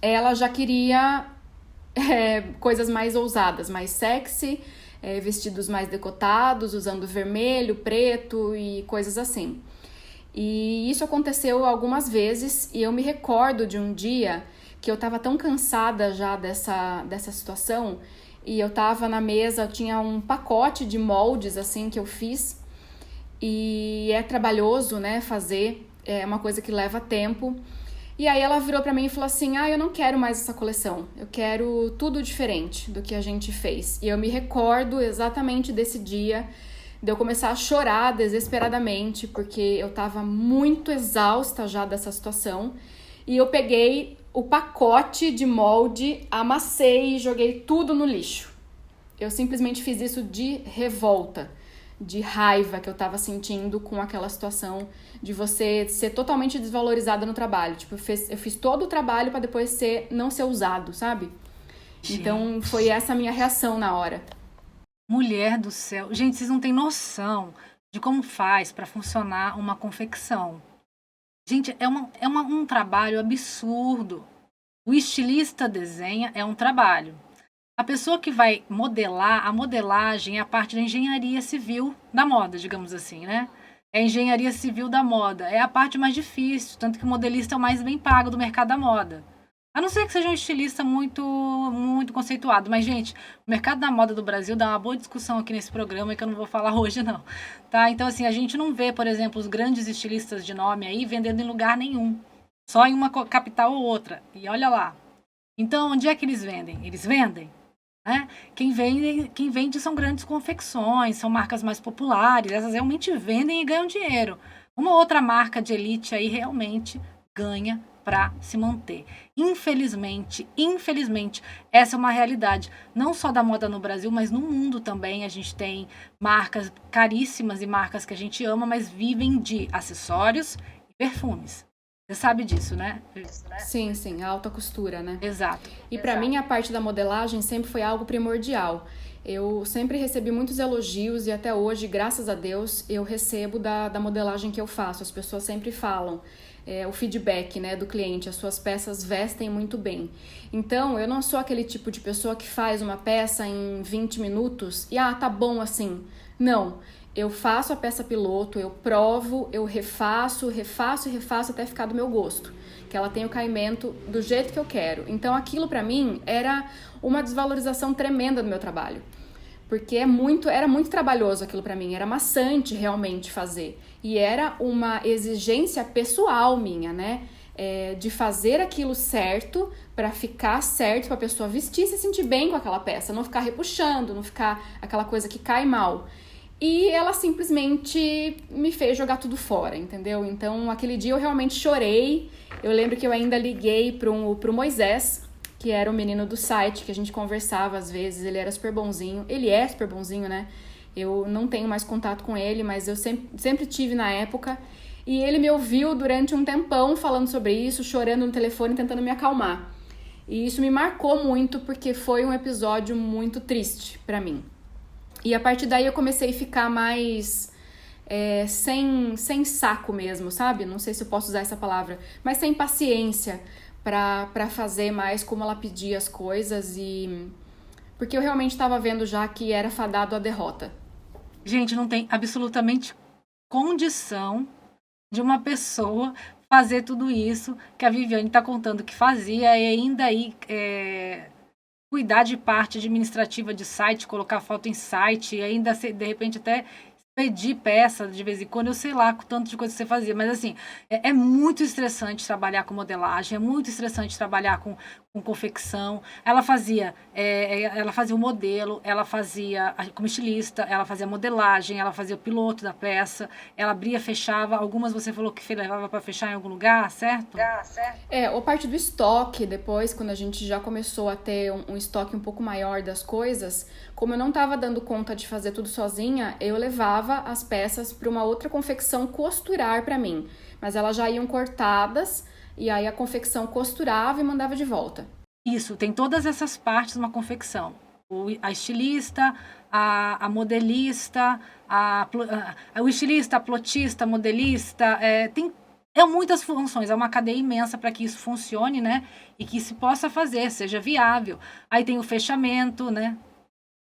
G: ela já queria coisas mais ousadas, mais sexy, vestidos mais decotados, usando vermelho, preto e coisas assim. E isso aconteceu algumas vezes, e eu me recordo de um dia que eu tava tão cansada já dessa situação, e eu tava na mesa, tinha um pacote de moldes assim que eu fiz, e é trabalhoso, né, fazer, é uma coisa que leva tempo. E aí ela virou pra mim e falou assim, eu não quero mais essa coleção, eu quero tudo diferente do que a gente fez. E eu me recordo exatamente desse dia, de eu começar a chorar desesperadamente, porque eu tava muito exausta já dessa situação, e eu peguei o pacote de molde, amassei e joguei tudo no lixo. Eu simplesmente fiz isso de revolta, de raiva que eu tava sentindo com aquela situação de você ser totalmente desvalorizada no trabalho. Tipo, eu fiz todo o trabalho pra depois não ser usado, sabe? Gente. Então, foi essa a minha reação na hora.
A: Mulher do céu. Gente, vocês não têm noção de como faz pra funcionar uma confecção. Gente, é um trabalho absurdo. O estilista desenha, é um trabalho. A pessoa que vai modelar, a modelagem é a parte da engenharia civil da moda, digamos assim, né? É a engenharia civil da moda. É a parte mais difícil, tanto que o modelista é o mais bem pago do mercado da moda. A não ser que seja um estilista muito, muito conceituado. Mas, gente, o mercado da moda do Brasil dá uma boa discussão aqui nesse programa que eu não vou falar hoje, não. Tá? Então, assim, a gente não vê, por exemplo, os grandes estilistas de nome aí vendendo em lugar nenhum. Só em uma capital ou outra. E olha lá. Então, onde é que eles vendem? Eles vendem. Quem vende são grandes confecções, são marcas mais populares, essas realmente vendem e ganham dinheiro. Uma outra marca de elite aí realmente ganha para se manter. Infelizmente, essa é uma realidade, não só da moda no Brasil, mas no mundo também. A gente tem marcas caríssimas e marcas que a gente ama, mas vivem de acessórios e perfumes. Você sabe disso, né?
G: Sim, a alta costura, né?
A: Exato.
G: E pra mim a parte da modelagem sempre foi algo primordial. Eu sempre recebi muitos elogios e até hoje, graças a Deus, eu recebo da modelagem que eu faço. As pessoas sempre falam o feedback, né, do cliente, as suas peças vestem muito bem. Então, eu não sou aquele tipo de pessoa que faz uma peça em 20 minutos e tá bom assim. Não. Eu faço a peça piloto, eu provo, eu refaço até ficar do meu gosto. Que ela tenha o caimento do jeito que eu quero. Então aquilo pra mim era uma desvalorização tremenda do meu trabalho. Porque era muito trabalhoso aquilo pra mim, era maçante realmente fazer. E era uma exigência pessoal minha, né? De fazer aquilo certo, pra ficar certo, pra pessoa vestir e se sentir bem com aquela peça. Não ficar repuxando, não ficar aquela coisa que cai mal. E ela simplesmente me fez jogar tudo fora, entendeu? Então, aquele dia eu realmente chorei. Eu lembro que eu ainda liguei pro Moisés, que era o menino do site, que a gente conversava às vezes. Ele era super bonzinho. Ele é super bonzinho, né? Eu não tenho mais contato com ele, mas eu sempre tive na época. E ele me ouviu durante um tempão falando sobre isso, chorando no telefone, tentando me acalmar. E isso me marcou muito, porque foi um episódio muito triste pra mim. E a partir daí eu comecei a ficar mais sem saco mesmo, sabe? Não sei se eu posso usar essa palavra, mas sem paciência pra fazer mais como ela pedia as coisas, porque eu realmente estava vendo já que era fadado à derrota.
A: Gente, não tem absolutamente condição de uma pessoa fazer tudo isso que a Viviane está contando que fazia e ainda aí cuidar de parte administrativa de site, colocar foto em site e ainda de repente até pedir peça de vez em quando, eu sei lá o tanto de coisa que você fazia, mas assim, é muito estressante trabalhar com modelagem, é muito estressante trabalhar com confecção. Ela fazia o modelo, ela fazia como estilista, ela fazia modelagem, ela fazia o piloto da peça, ela abria, fechava, algumas você falou que levava para fechar em algum lugar, certo?
G: Ou parte do estoque, depois, quando a gente já começou a ter um estoque um pouco maior das coisas, como eu não estava dando conta de fazer tudo sozinha, eu levava as peças para uma outra confecção costurar para mim, mas elas já iam cortadas e aí a confecção costurava e mandava de volta.
A: Isso, tem todas essas partes numa confecção. A estilista, a modelista, o estilista, a plotista, a modelista, tem muitas funções, é uma cadeia imensa para que isso funcione, né? E que se possa fazer, seja viável. Aí tem o fechamento, né?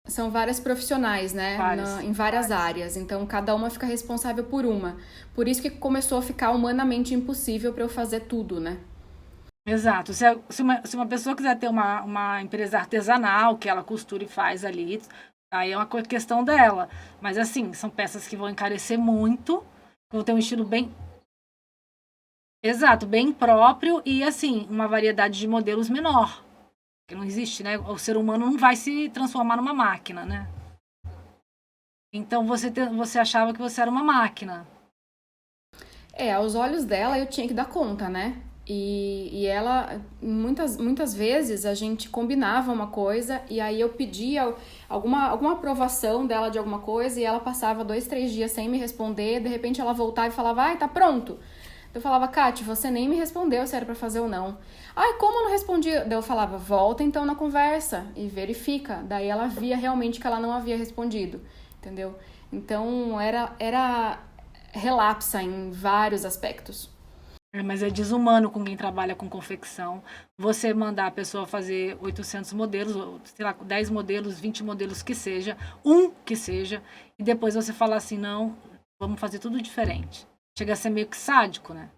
G: São várias profissionais, né? Em várias áreas. Então, cada uma fica responsável por uma. Por isso que começou a ficar humanamente impossível para eu fazer tudo, né?
A: Exato. Se uma pessoa quiser ter uma empresa artesanal, que ela costura e faz ali, aí é uma questão dela. Mas, assim, são peças que vão encarecer muito, vão ter um estilo bem... Exato, bem próprio e, assim, uma variedade de modelos menor. Porque não existe, né? O ser humano não vai se transformar numa máquina, né? Então, você achava que você era uma máquina.
G: Aos olhos dela, eu tinha que dar conta, né? E ela, muitas vezes, a gente combinava uma coisa e aí eu pedia alguma aprovação dela de alguma coisa e ela passava 2, 3 dias sem me responder, de repente ela voltava e falava, ai, tá pronto. Eu falava, Kati, você nem me respondeu se era pra fazer ou não. Ai, como eu não respondi? Daí eu falava, volta então na conversa e verifica. Daí ela via realmente que ela não havia respondido, entendeu? Então, era relapsa em vários aspectos.
A: Mas é desumano com quem trabalha com confecção. Você mandar a pessoa fazer 800 modelos, sei lá, 10 modelos, 20 modelos que seja, e depois você falar assim, não, vamos fazer tudo diferente. Chega a ser meio que sádico, né?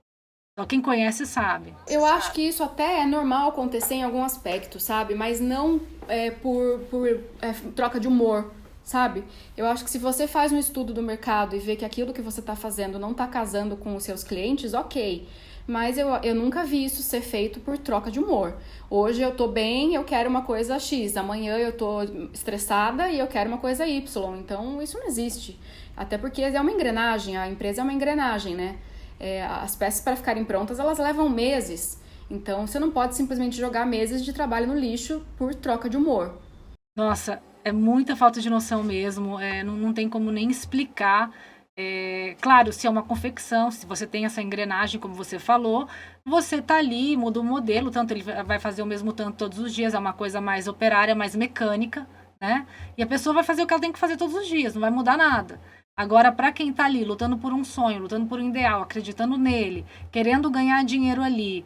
A: Só quem conhece sabe.
G: Eu acho que isso até é normal acontecer em algum aspecto, sabe? Mas não por troca de humor, sabe? Eu acho que se você faz um estudo do mercado e vê que aquilo que você está fazendo não está casando com os seus clientes, ok. Mas eu nunca vi isso ser feito por troca de humor. Hoje eu tô bem, eu quero uma coisa X. Amanhã eu tô estressada e eu quero uma coisa Y. Então, isso não existe. Até porque é uma engrenagem, a empresa é uma engrenagem, né? As peças para ficarem prontas, elas levam meses. Então, você não pode simplesmente jogar meses de trabalho no lixo por troca de humor.
A: Nossa, é muita falta de noção mesmo. Não tem como nem explicar. Claro, se é uma confecção, se você tem essa engrenagem, como você falou, você tá ali, muda o modelo, tanto ele vai fazer o mesmo tanto todos os dias, é uma coisa mais operária, mais mecânica, né? E a pessoa vai fazer o que ela tem que fazer todos os dias, não vai mudar nada. Agora, para quem tá ali, lutando por um sonho, lutando por um ideal, acreditando nele, querendo ganhar dinheiro ali,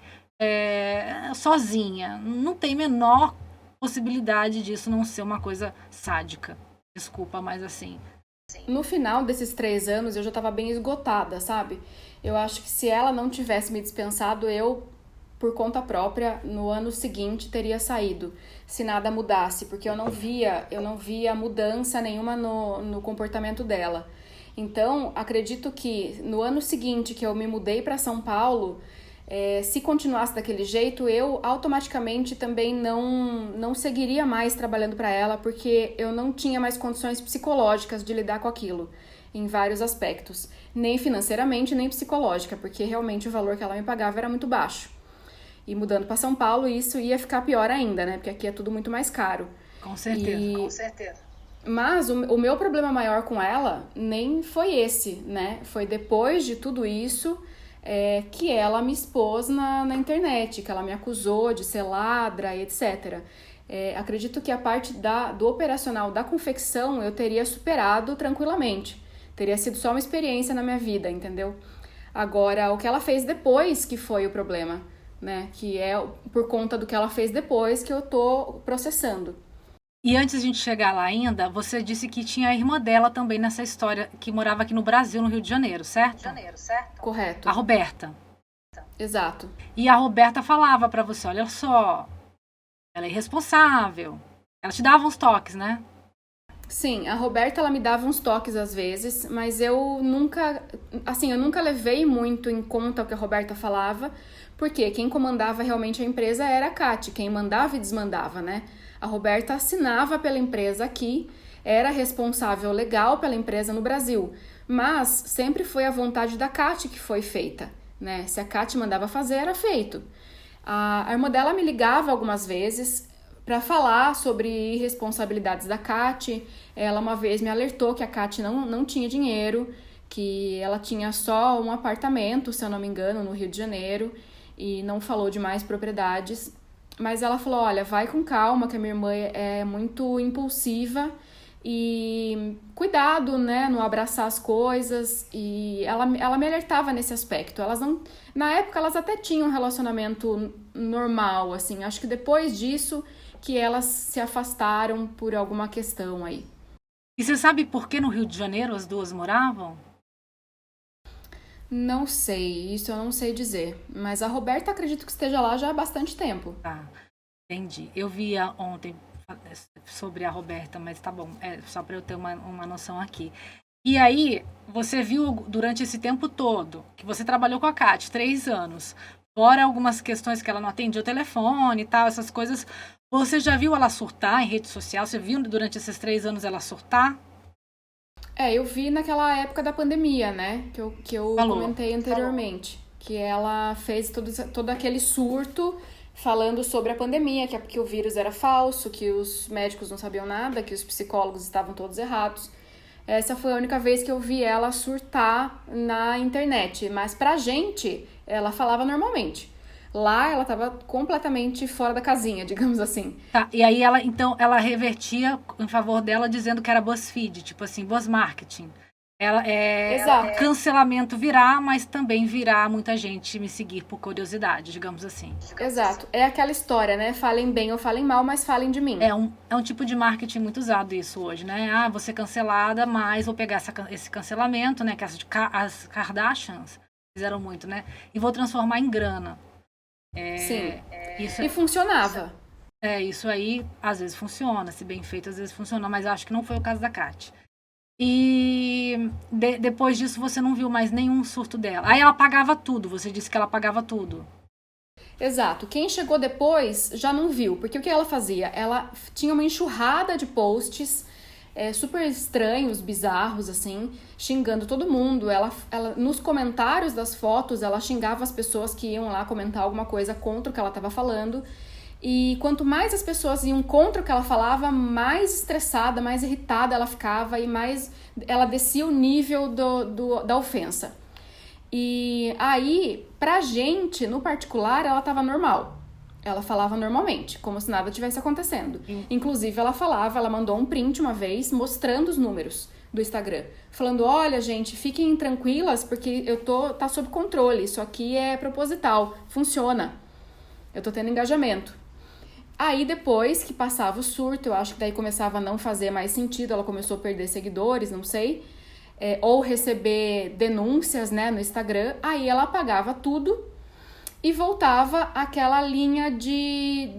A: sozinha, não tem menor possibilidade disso não ser uma coisa sádica. Desculpa, mas assim...
G: No final desses 3 anos, eu já estava bem esgotada, sabe? Eu acho que se ela não tivesse me dispensado, eu, por conta própria, no ano seguinte, teria saído. Se nada mudasse, porque eu não via mudança nenhuma no comportamento dela. Então, acredito que no ano seguinte que eu me mudei para São Paulo, se continuasse daquele jeito, eu automaticamente também não seguiria mais trabalhando para ela, porque eu não tinha mais condições psicológicas de lidar com aquilo, em vários aspectos. Nem financeiramente, nem psicológica, porque realmente o valor que ela me pagava era muito baixo. E mudando para São Paulo, isso ia ficar pior ainda, né? Porque aqui é tudo muito mais caro.
A: Com certeza.
G: Mas o meu problema maior com ela nem foi esse, né? Foi depois de tudo isso... que ela me expôs na internet, que ela me acusou de ser ladra e etc. Acredito que a parte do operacional da confecção eu teria superado tranquilamente. Teria sido só uma experiência na minha vida, entendeu? Agora, o que ela fez depois que foi o problema, né? Que é por conta do que ela fez depois que eu tô processando.
A: E antes de a gente chegar lá ainda, você disse que tinha a irmã dela também nessa história, que morava aqui no Brasil, no Rio de Janeiro, certo?
G: Correto.
A: A Roberta.
G: Exato.
A: E a Roberta falava pra você, olha só, ela é irresponsável. Ela te dava uns toques, né?
G: Sim, a Roberta, ela me dava uns toques às vezes, mas eu nunca levei muito em conta o que a Roberta falava, porque quem comandava realmente a empresa era a Kati, quem mandava e desmandava, né? A Roberta assinava pela empresa aqui, era responsável legal pela empresa no Brasil, mas sempre foi a vontade da Kati que foi feita, né? Se a Kati mandava fazer, era feito. A irmã dela me ligava algumas vezes para falar sobre irresponsabilidades da Kati. Ela uma vez me alertou que a Kati não tinha dinheiro, que ela tinha só um apartamento, se eu não me engano, no Rio de Janeiro, e não falou de mais propriedades. Mas ela falou, olha, vai com calma, que a minha irmã é muito impulsiva e cuidado, né, no abraçar as coisas. E ela me alertava nesse aspecto. Na época, elas até tinham um relacionamento normal, assim. Acho que depois disso que elas se afastaram por alguma questão aí.
A: E você sabe por que no Rio de Janeiro as duas moravam?
G: Não sei, isso eu não sei dizer. Mas a Roberta acredito que esteja lá já há bastante tempo.
A: Tá, entendi. Eu via ontem sobre a Roberta, mas tá bom, só para eu ter uma noção aqui. E aí, você viu durante esse tempo todo que você trabalhou com a Kati, 3 anos, fora algumas questões que ela não atendia o telefone e tal, essas coisas, você já viu ela surtar em rede social? Você viu durante esses 3 anos ela surtar?
G: Eu vi naquela época da pandemia, né? Que eu comentei anteriormente. Que ela fez todo aquele surto falando sobre a pandemia, que o vírus era falso, que os médicos não sabiam nada, que os psicólogos estavam todos errados. Essa foi a única vez que eu vi ela surtar na internet. Mas pra gente, ela falava normalmente. Lá, ela estava completamente fora da casinha, digamos assim.
A: Tá, e aí ela revertia em favor dela dizendo que era BuzzFeed, tipo assim, Buzz Marketing.
G: Exato.
A: Cancelamento virá, mas também virá muita gente me seguir por curiosidade, digamos assim.
G: Exato. É aquela história, né? Falem bem ou falem mal, mas falem de mim.
A: É um tipo de marketing muito usado isso hoje, né? Ah, vou ser cancelada, mas vou pegar esse cancelamento, né? Que as Kardashians fizeram muito, né? E vou transformar em grana.
G: Sim.
A: Isso
G: E funcionava.
A: Isso aí às vezes funciona, se bem feito às vezes funciona, mas eu acho que não foi o caso da Kati. E depois disso você não viu mais nenhum surto dela. Aí ela pagava tudo, você disse que ela pagava tudo.
G: Exato. Quem chegou depois já não viu, porque o que ela fazia? Ela tinha uma enxurrada de posts super estranhos, bizarros, assim, xingando todo mundo. Ela, nos comentários das fotos, ela xingava as pessoas que iam lá comentar alguma coisa contra o que ela estava falando. E quanto mais as pessoas iam contra o que ela falava, mais estressada, mais irritada ela ficava e mais ela descia o nível da ofensa. E aí, pra gente, no particular, ela tava normal. Ela falava normalmente, como se nada tivesse acontecendo. Inclusive, ela mandou um print uma vez mostrando os números do Instagram. Falando, olha, gente, fiquem tranquilas porque tá sob controle. Isso aqui é proposital, funciona. Eu tô tendo engajamento. Aí, depois que passava o surto, eu acho que daí começava a não fazer mais sentido. Ela começou a perder seguidores, não sei. Ou receber denúncias, né, no Instagram. Aí, ela apagava tudo. E voltava aquela linha de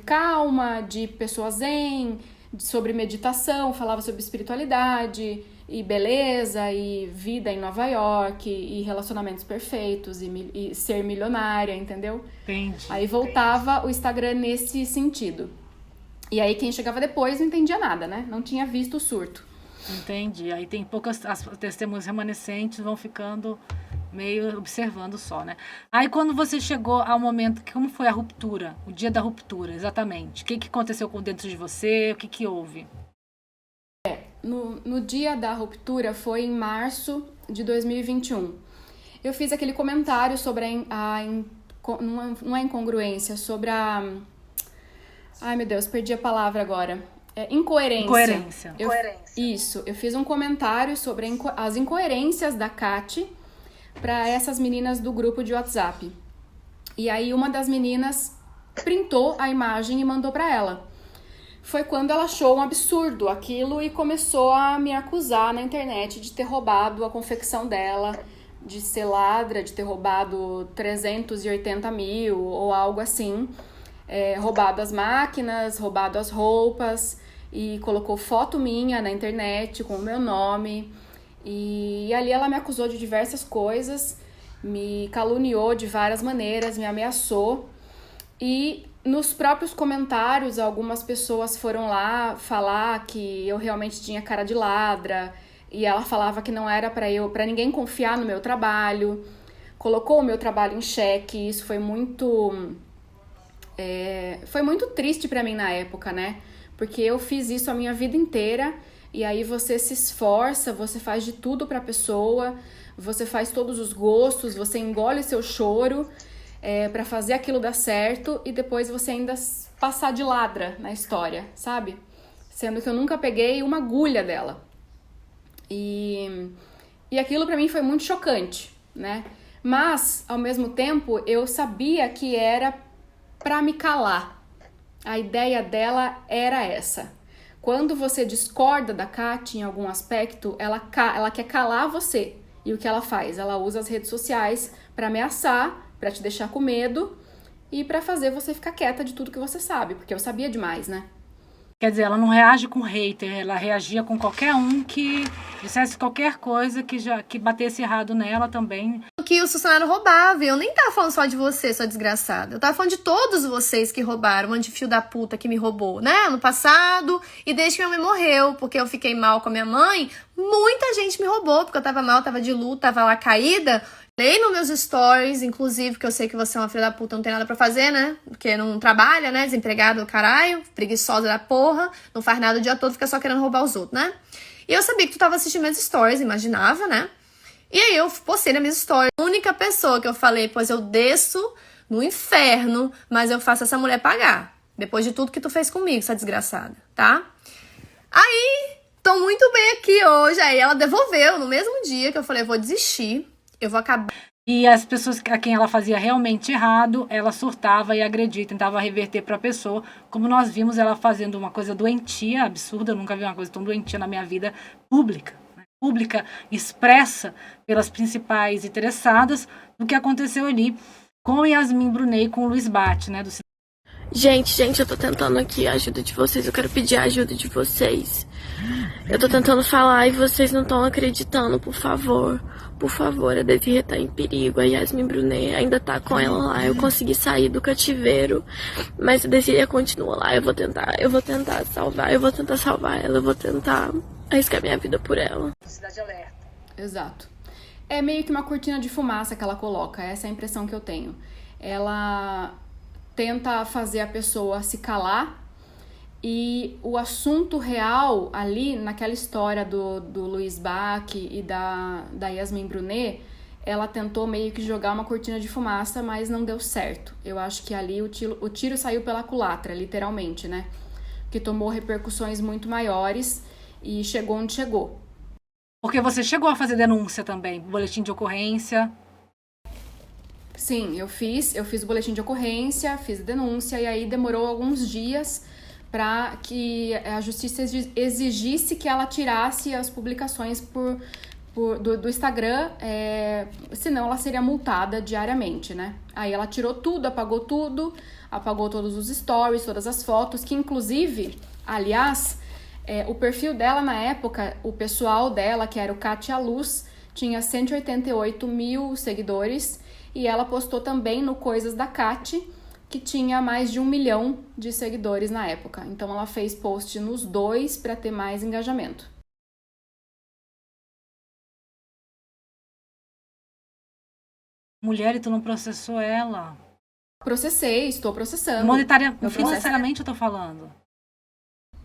G: calma, de pessoa zen, sobre meditação, falava sobre espiritualidade e beleza e vida em Nova York e relacionamentos perfeitos e ser milionária, entendeu?
A: Entendi.
G: Aí voltava o Instagram nesse sentido. E aí quem chegava depois não entendia nada, né? Não tinha visto o surto.
A: Entendi. Aí tem poucas, as testemunhas remanescentes vão ficando meio observando só, né? Aí quando você chegou ao momento, como foi a ruptura? O dia da ruptura, exatamente. O que aconteceu dentro de você? O que houve?
G: No dia da ruptura foi em março de 2021. Eu fiz aquele comentário sobre não é incongruência, sobre a... Ai, meu Deus, perdi a palavra agora. Incoerência. Isso, eu fiz um comentário sobre as incoerências da Kati para essas meninas do grupo de WhatsApp. E aí uma das meninas printou a imagem e mandou para ela. foi quando ela achou um absurdo aquilo e começou a me acusar na internet de ter roubado a confecção dela, de ser ladra, de ter roubado 380 mil ou algo assim, roubado as máquinas, roubado as roupas, e colocou foto minha na internet com o meu nome. E ali ela me acusou de diversas coisas, me caluniou de várias maneiras, me ameaçou. E nos próprios comentários, algumas pessoas foram lá falar que eu realmente tinha cara de ladra, e ela falava que não era para ninguém confiar no meu trabalho, colocou o meu trabalho em xeque. Isso foi muito triste para mim na época, né? Porque eu fiz isso a minha vida inteira, e aí você se esforça, você faz de tudo pra pessoa, você faz todos os gostos, você engole seu choro pra fazer aquilo dar certo, e depois você ainda passar de ladra na história, sabe? Sendo que eu nunca peguei uma agulha dela. E aquilo pra mim foi muito chocante, né? Mas, ao mesmo tempo, eu sabia que era pra me calar. A ideia dela era essa. Quando você discorda da Kat em algum aspecto, ela quer calar você. E o que ela faz? Ela usa as redes sociais pra ameaçar, pra te deixar com medo e pra fazer você ficar quieta de tudo que você sabe, porque eu sabia demais, né?
A: Quer dizer, ela não reage com hater, ela reagia com qualquer um que dissesse qualquer coisa que batesse errado nela também.
I: Que o funcionário roubava, e eu nem tava falando só de você, sua desgraçada. Eu tava falando de todos vocês que roubaram, um de fio da puta que me roubou, né? No passado, e desde que minha mãe morreu, porque eu fiquei mal com a minha mãe, muita gente me roubou, porque eu tava mal, tava de luto, tava lá caída. Falei nos meus stories, inclusive, que eu sei que você é uma filha da puta, não tem nada pra fazer, né? Porque não trabalha, né? Desempregado, caralho, preguiçosa da porra, não faz nada o dia todo, fica só querendo roubar os outros, né? E eu sabia que tu tava assistindo meus stories, imaginava, né? E aí eu postei nas minhas stories. A única pessoa que eu falei, pois eu desço no inferno, mas eu faço essa mulher pagar. Depois de tudo que tu fez comigo, essa desgraçada, tá? Aí, tô muito bem aqui hoje. Aí ela devolveu no mesmo dia que eu falei, eu vou desistir. Eu vou acabar.
A: E as pessoas a quem ela fazia realmente errado, ela surtava e agredia, tentava reverter para a pessoa. Como nós vimos ela fazendo uma coisa doentia, absurda, eu nunca vi uma coisa tão doentia na minha vida, pública, expressa pelas principais interessadas do que aconteceu ali com Yasmin Brunet e com o Luiz Bate, né?
H: Gente, eu tô tentando aqui a ajuda de vocês, eu quero pedir a ajuda de vocês. Eu tô tentando falar e vocês não estão acreditando, por favor. Por favor, a Desirê tá em perigo, a Yasmin Brunet ainda tá com ela lá. Eu consegui sair do cativeiro, mas a Desirê continua lá. Eu vou tentar salvar ela, eu vou tentar arriscar minha vida por ela.
A: Cidade alerta.
G: Exato. É meio que uma cortina de fumaça que ela coloca, essa é a impressão que eu tenho. Ela tenta fazer a pessoa se calar, e o assunto real ali, naquela história do Luiz Bach e da Yasmin Brunet, ela tentou meio que jogar uma cortina de fumaça, mas não deu certo. Eu acho que ali o tiro saiu pela culatra, literalmente, né? Que tomou repercussões muito maiores e chegou onde chegou.
A: Porque você chegou a fazer denúncia também, boletim de ocorrência.
G: Sim, eu fiz o boletim de ocorrência, fiz a denúncia, e aí demorou alguns dias para que a justiça exigisse que ela tirasse as publicações do Instagram, senão ela seria multada diariamente, né? Aí ela tirou tudo, apagou todos os stories, todas as fotos, que inclusive, aliás, o perfil dela na época, o pessoal dela, que era o Katia Luz, tinha 188 mil seguidores, e ela postou também no Coisas da Kat, que tinha mais de 1 milhão de seguidores na época. Então ela fez post nos dois para ter mais engajamento.
A: Mulher, e tu não processou ela?
G: Processei, estou processando.
A: Financeiramente eu tô falando.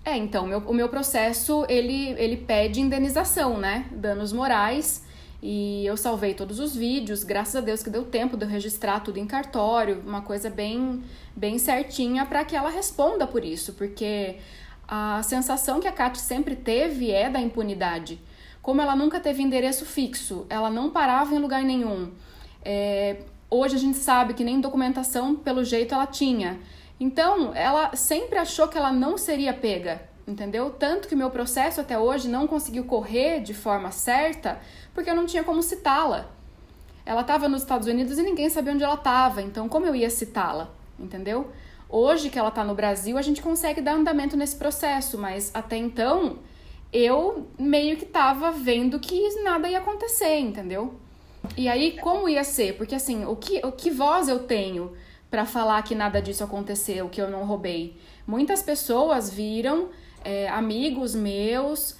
G: Então, o meu processo, ele pede indenização, né? Danos morais. E eu salvei todos os vídeos, graças a Deus que deu tempo de eu registrar tudo em cartório, uma coisa bem certinha para que ela responda por isso, porque a sensação que a Kat sempre teve é da impunidade. Como ela nunca teve endereço fixo, ela não parava em lugar nenhum. Hoje a gente sabe que nem documentação, pelo jeito, ela tinha. Então, ela sempre achou que ela não seria pega, entendeu? Tanto que o meu processo até hoje não conseguiu correr de forma certa, porque eu não tinha como citá-la. Ela estava nos Estados Unidos e ninguém sabia onde ela estava, então como eu ia citá-la, entendeu? Hoje que ela está no Brasil, a gente consegue dar andamento nesse processo, mas até então eu meio que estava vendo que nada ia acontecer, entendeu? E aí, como ia ser? Porque assim, o que voz eu tenho para falar que nada disso aconteceu, que eu não roubei? Muitas pessoas viram, amigos meus,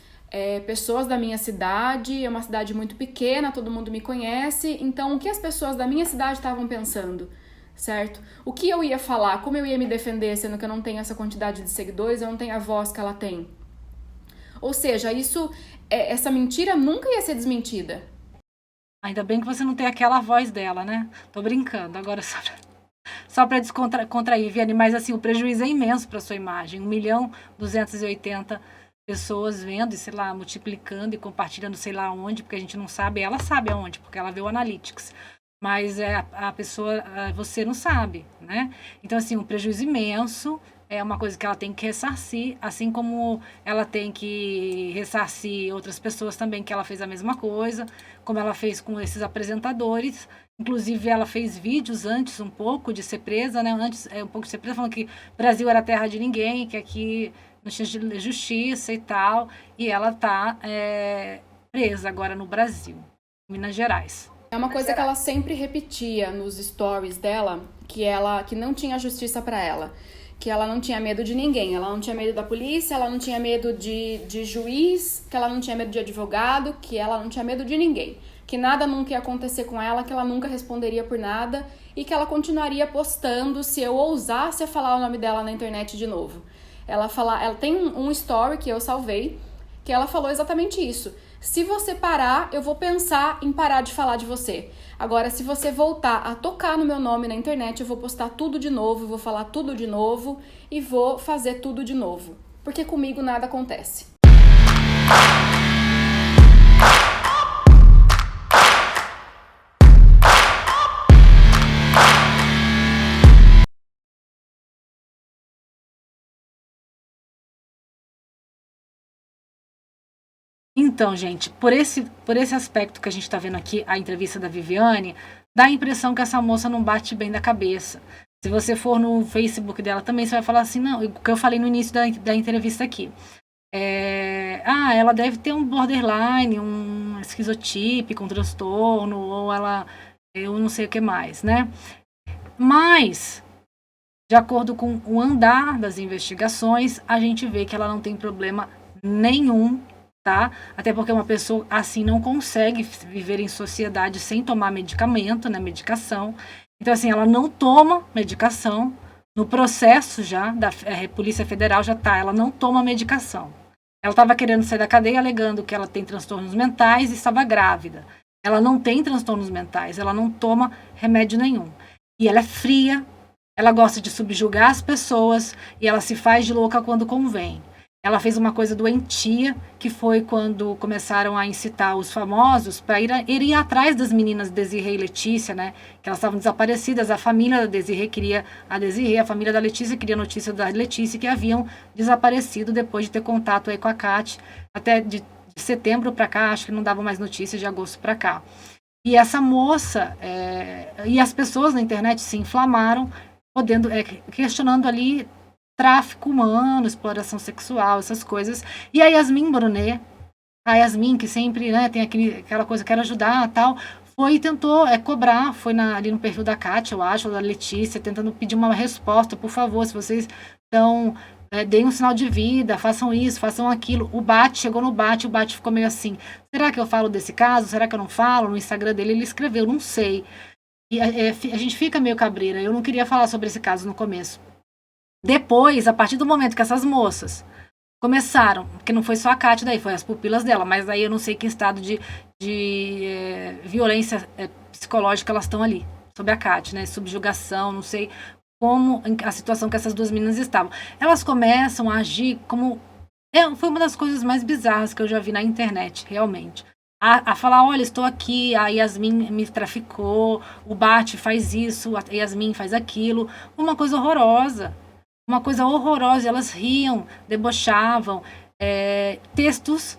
G: pessoas da minha cidade, é uma cidade muito pequena, todo mundo me conhece, então o que as pessoas da minha cidade estavam pensando, certo? O que eu ia falar, como eu ia me defender, sendo que eu não tenho essa quantidade de seguidores, eu não tenho a voz que ela tem. Ou seja, essa mentira nunca ia ser desmentida.
A: Ainda bem que você não tem aquela voz dela, né? Tô brincando, agora só para descontrair, Viane, mas assim, o prejuízo é imenso para sua imagem. 1.280.000 pessoas vendo e, sei lá, multiplicando e compartilhando sei lá onde, porque a gente não sabe, ela sabe aonde, porque ela vê o Analytics. Mas a pessoa, você não sabe, né? Então, assim, um prejuízo imenso, é uma coisa que ela tem que ressarcir, assim como ela tem que ressarcir outras pessoas também, que ela fez a mesma coisa, como ela fez com esses apresentadores. Inclusive, ela fez vídeos antes um pouco de ser presa, né? Antes, um pouco de ser presa, falando que o Brasil era terra de ninguém, que aqui não tinha justiça e tal. E ela tá presa agora no Brasil, em Minas Gerais.
G: É uma coisa que ela sempre repetia nos stories dela, que não tinha justiça pra ela. Que ela não tinha medo de ninguém, ela não tinha medo da polícia, ela não tinha medo de juiz, que ela não tinha medo de advogado, que ela não tinha medo de ninguém. Que nada nunca ia acontecer com ela, que ela nunca responderia por nada e que ela continuaria postando se eu ousasse a falar o nome dela na internet de novo. Ela tem um story que eu salvei, que ela falou exatamente isso. Se você parar, eu vou pensar em parar de falar de você. Agora, se você voltar a tocar no meu nome na internet, eu vou postar tudo de novo, vou falar tudo de novo e vou fazer tudo de novo. Porque comigo nada acontece.
A: Então, gente, por esse aspecto que a gente está vendo aqui, a entrevista da Viviane, dá a impressão que essa moça não bate bem da cabeça. Se você for no Facebook dela também, você vai falar assim, não, o que eu falei no início da entrevista aqui. Ela deve ter um borderline, um esquizotípico, um transtorno, ou eu não sei o que mais, né? Mas, de acordo com o andar das investigações, a gente vê que ela não tem problema nenhum, tá? Até porque uma pessoa assim não consegue viver em sociedade sem tomar medicamento, né? Medicação. Então, assim, ela não toma medicação. No processo já, da Polícia Federal já tá, ela não toma medicação. Ela estava querendo sair da cadeia alegando que ela tem transtornos mentais e estava grávida. Ela não tem transtornos mentais, ela não toma remédio nenhum. E ela é fria, ela gosta de subjugar as pessoas e ela se faz de louca quando convém. Ela fez uma coisa doentia, que foi quando começaram a incitar os famosos para irem atrás das meninas Desirê e Letícia, né? Que elas estavam desaparecidas. A família da Desirê queria a Desirê, a família da Letícia queria notícia da Letícia, que haviam desaparecido depois de ter contato aí com a Kate. Até de setembro para cá, acho que não dava mais notícias, de agosto para cá. E essa moça, e as pessoas na internet se inflamaram, questionando ali tráfico humano, exploração sexual, essas coisas. E a Yasmin Brunet, que sempre, né, tem aquela coisa, quer ajudar, tal, foi e tentou cobrar, foi ali no perfil da Kátia, eu acho, ou da Letícia, tentando pedir uma resposta, por favor, se vocês estão, deem um sinal de vida, façam isso, façam aquilo. Chegou no Bate, o Bate ficou meio assim, será que eu falo desse caso? Será que eu não falo? No Instagram dele ele escreveu, não sei. E a gente fica meio cabreira, eu não queria falar sobre esse caso no começo. Depois, a partir do momento que essas moças começaram, porque não foi só a Kátia daí, foi as pupilas dela, mas daí eu não sei que estado de violência psicológica elas estão ali, sobre a Kátia, né, subjugação, não sei como a situação que essas duas meninas estavam. Elas começam a agir como... foi uma das coisas mais bizarras que eu já vi na internet, realmente. A falar, olha, estou aqui, a Yasmin me traficou, o Bate faz isso, a Yasmin faz aquilo, uma coisa horrorosa. uma coisa horrorosa, elas riam, debochavam. Textos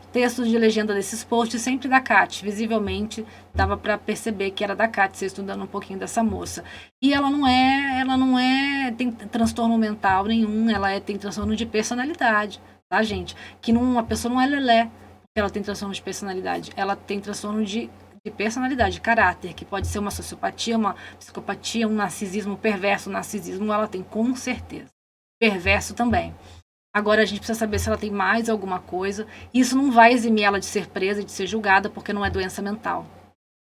A: de legenda desses posts sempre da Kat, visivelmente dava para perceber que era da Kat, você estudando um pouquinho dessa moça. E ela não tem transtorno mental nenhum, tem transtorno de personalidade, tá, gente? Que uma pessoa não é lelé, porque ela tem transtorno de personalidade, ela tem transtorno de personalidade, de caráter, que pode ser uma sociopatia, uma psicopatia, um narcisismo perverso. Narcisismo ela tem com certeza, perverso também. Agora a gente precisa saber se ela tem mais alguma coisa. Isso não vai eximir ela de ser presa, de ser julgada, porque não é doença mental.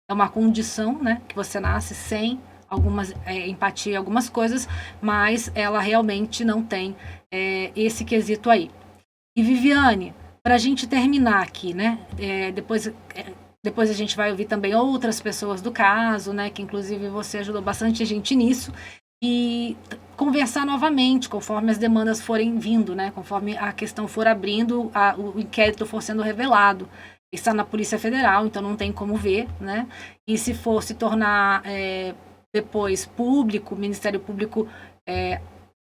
A: É uma condição, né, que você nasce sem algumas empatia, algumas coisas, mas ela realmente não tem esse quesito aí. E Viviane, para a gente terminar aqui, né, depois a gente vai ouvir também outras pessoas do caso, né, que inclusive você ajudou bastante a gente nisso, e conversar novamente conforme as demandas forem vindo, né? Conforme a questão for abrindo, o inquérito for sendo revelado. Está na Polícia Federal, então não tem como ver, né? E se for se tornar depois público, Ministério Público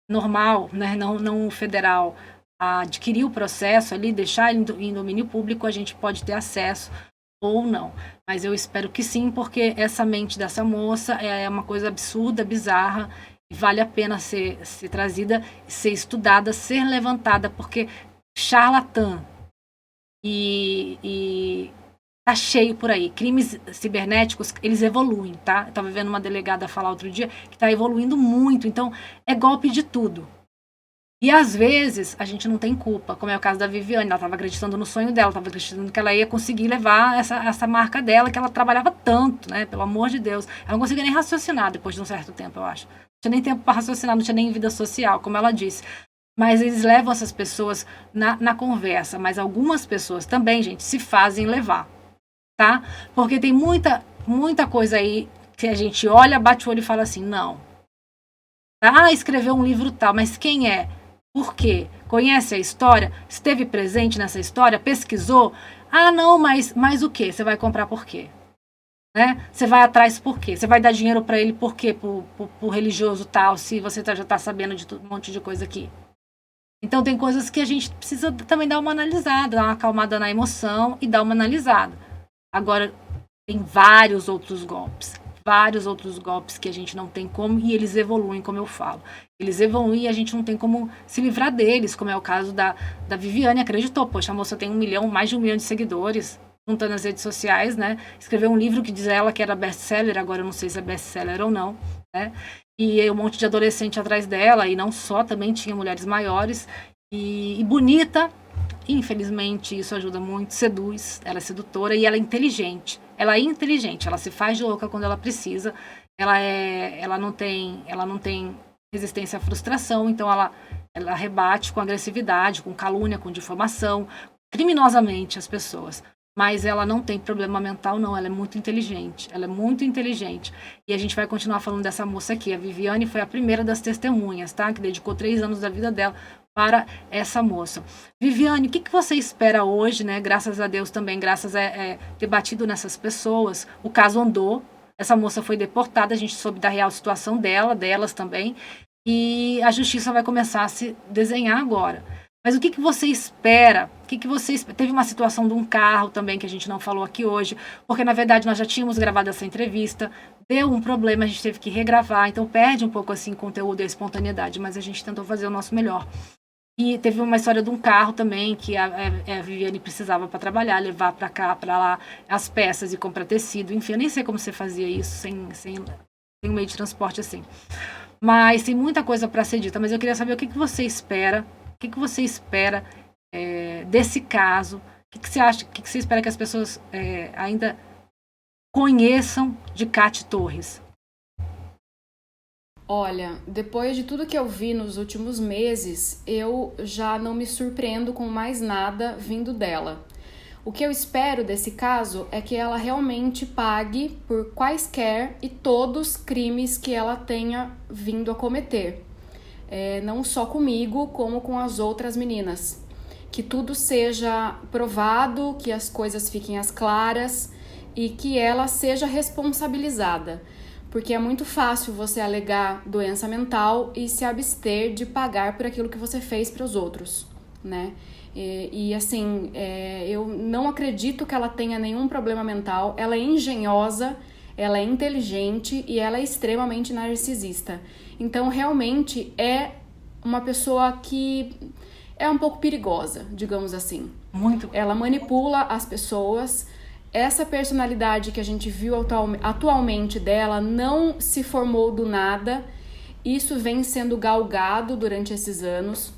A: normal, né? Não federal, adquirir o processo ali, deixar ele em domínio público, a gente pode ter acesso ou não. Mas eu espero que sim, porque essa mente dessa moça é uma coisa absurda, bizarra, e vale a pena ser trazida, ser estudada, ser levantada, porque charlatã e tá cheio por aí. Crimes cibernéticos, eles evoluem, tá? Eu tava vendo uma delegada falar outro dia que tá evoluindo muito, então é golpe de tudo. E às vezes a gente não tem culpa, como é o caso da Viviane, ela estava acreditando no sonho dela, estava acreditando que ela ia conseguir levar essa marca dela, que ela trabalhava tanto, né, pelo amor de Deus. Ela não conseguia nem raciocinar depois de um certo tempo, eu acho. Não tinha nem tempo para raciocinar, não tinha nem vida social, como ela disse. Mas eles levam essas pessoas na conversa, mas algumas pessoas também, gente, se fazem levar, tá? Porque tem muita coisa aí que a gente olha, bate o olho e fala assim, não. Escreveu um livro tal, mas quem é? Por quê? Conhece a história? Esteve presente nessa história? Pesquisou? Não, mas o quê? Você vai comprar por quê? Né? Você vai atrás por quê? Você vai dar dinheiro para ele por quê? Por religioso tal, se você já está sabendo de um monte de coisa aqui. Então tem coisas que a gente precisa também dar uma analisada, dar uma acalmada na emoção e dar uma analisada. Agora, tem vários outros golpes que a gente não tem como, e eles evoluem, como eu falo. Eles evoluem e a gente não tem como se livrar deles, como é o caso da Viviane, acreditou, poxa, a moça tem mais de 1 milhão de seguidores, juntando nas redes sociais, né? Escreveu um livro que diz ela que era best-seller, agora eu não sei se é best-seller ou não, né? E um monte de adolescente atrás dela, e não só, também tinha mulheres maiores, e bonita. Infelizmente, isso ajuda muito, seduz, ela é sedutora e ela é inteligente. Ela se faz de louca quando ela precisa. Ela não tem resistência à frustração, então ela rebate com agressividade, com calúnia, com difamação, criminosamente as pessoas. Mas ela não tem problema mental, não. Ela é muito inteligente. E a gente vai continuar falando dessa moça aqui. A Viviane foi a primeira das testemunhas, tá? Que dedicou 3 anos da vida dela para essa moça. Viviane, o que você espera hoje, né? Graças a Deus também, graças a ter batido nessas pessoas. O caso andou. Essa moça foi deportada, a gente soube da real situação delas também. E a justiça vai começar a se desenhar agora. Mas o que você espera? Teve uma situação de um carro também que a gente não falou aqui hoje, porque na verdade nós já tínhamos gravado essa entrevista, deu um problema, a gente teve que regravar, então perde um pouco assim o conteúdo e a espontaneidade, mas a gente tentou fazer o nosso melhor. E teve uma história de um carro também que a Viviane precisava para trabalhar, levar para cá, para lá, as peças e comprar tecido, enfim, eu nem sei como você fazia isso sem um meio de transporte assim. Mas tem muita coisa para ser dita, mas eu queria saber o que você espera. O que você espera desse caso? O que você acha? O que você espera que as pessoas ainda conheçam de Kat Torres?
G: Olha, depois de tudo que eu vi nos últimos meses, eu já não me surpreendo com mais nada vindo dela. O que eu espero desse caso é que ela realmente pague por quaisquer e todos crimes que ela tenha vindo a cometer. Não só comigo, como com as outras meninas. Que tudo seja provado, que as coisas fiquem às claras e que ela seja responsabilizada. porque é muito fácil você alegar doença mental e se abster de pagar por aquilo que você fez para os outros, né? E assim, eu não acredito que ela tenha nenhum problema mental. Ela é engenhosa, ela é inteligente e ela é extremamente narcisista. Então, realmente, é uma pessoa que é um pouco perigosa, digamos assim.
A: Muito.
G: Ela manipula as pessoas. Essa personalidade que a gente viu atualmente dela não se formou do nada. Isso vem sendo galgado durante esses anos.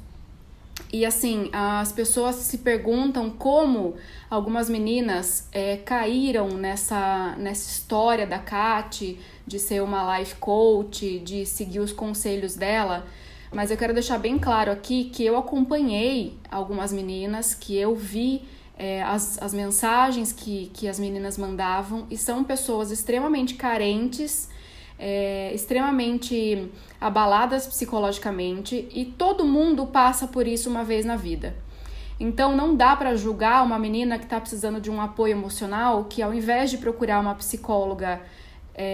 G: E assim, as pessoas se perguntam como algumas meninas caíram nessa história da Kati, de ser uma life coach, de seguir os conselhos dela. Mas eu quero deixar bem claro aqui que eu acompanhei algumas meninas, que eu vi as mensagens que as meninas mandavam, e são pessoas extremamente carentes, extremamente abaladas psicologicamente, e todo mundo passa por isso uma vez na vida. Então não dá para julgar uma menina que está precisando de um apoio emocional, que ao invés de procurar uma psicóloga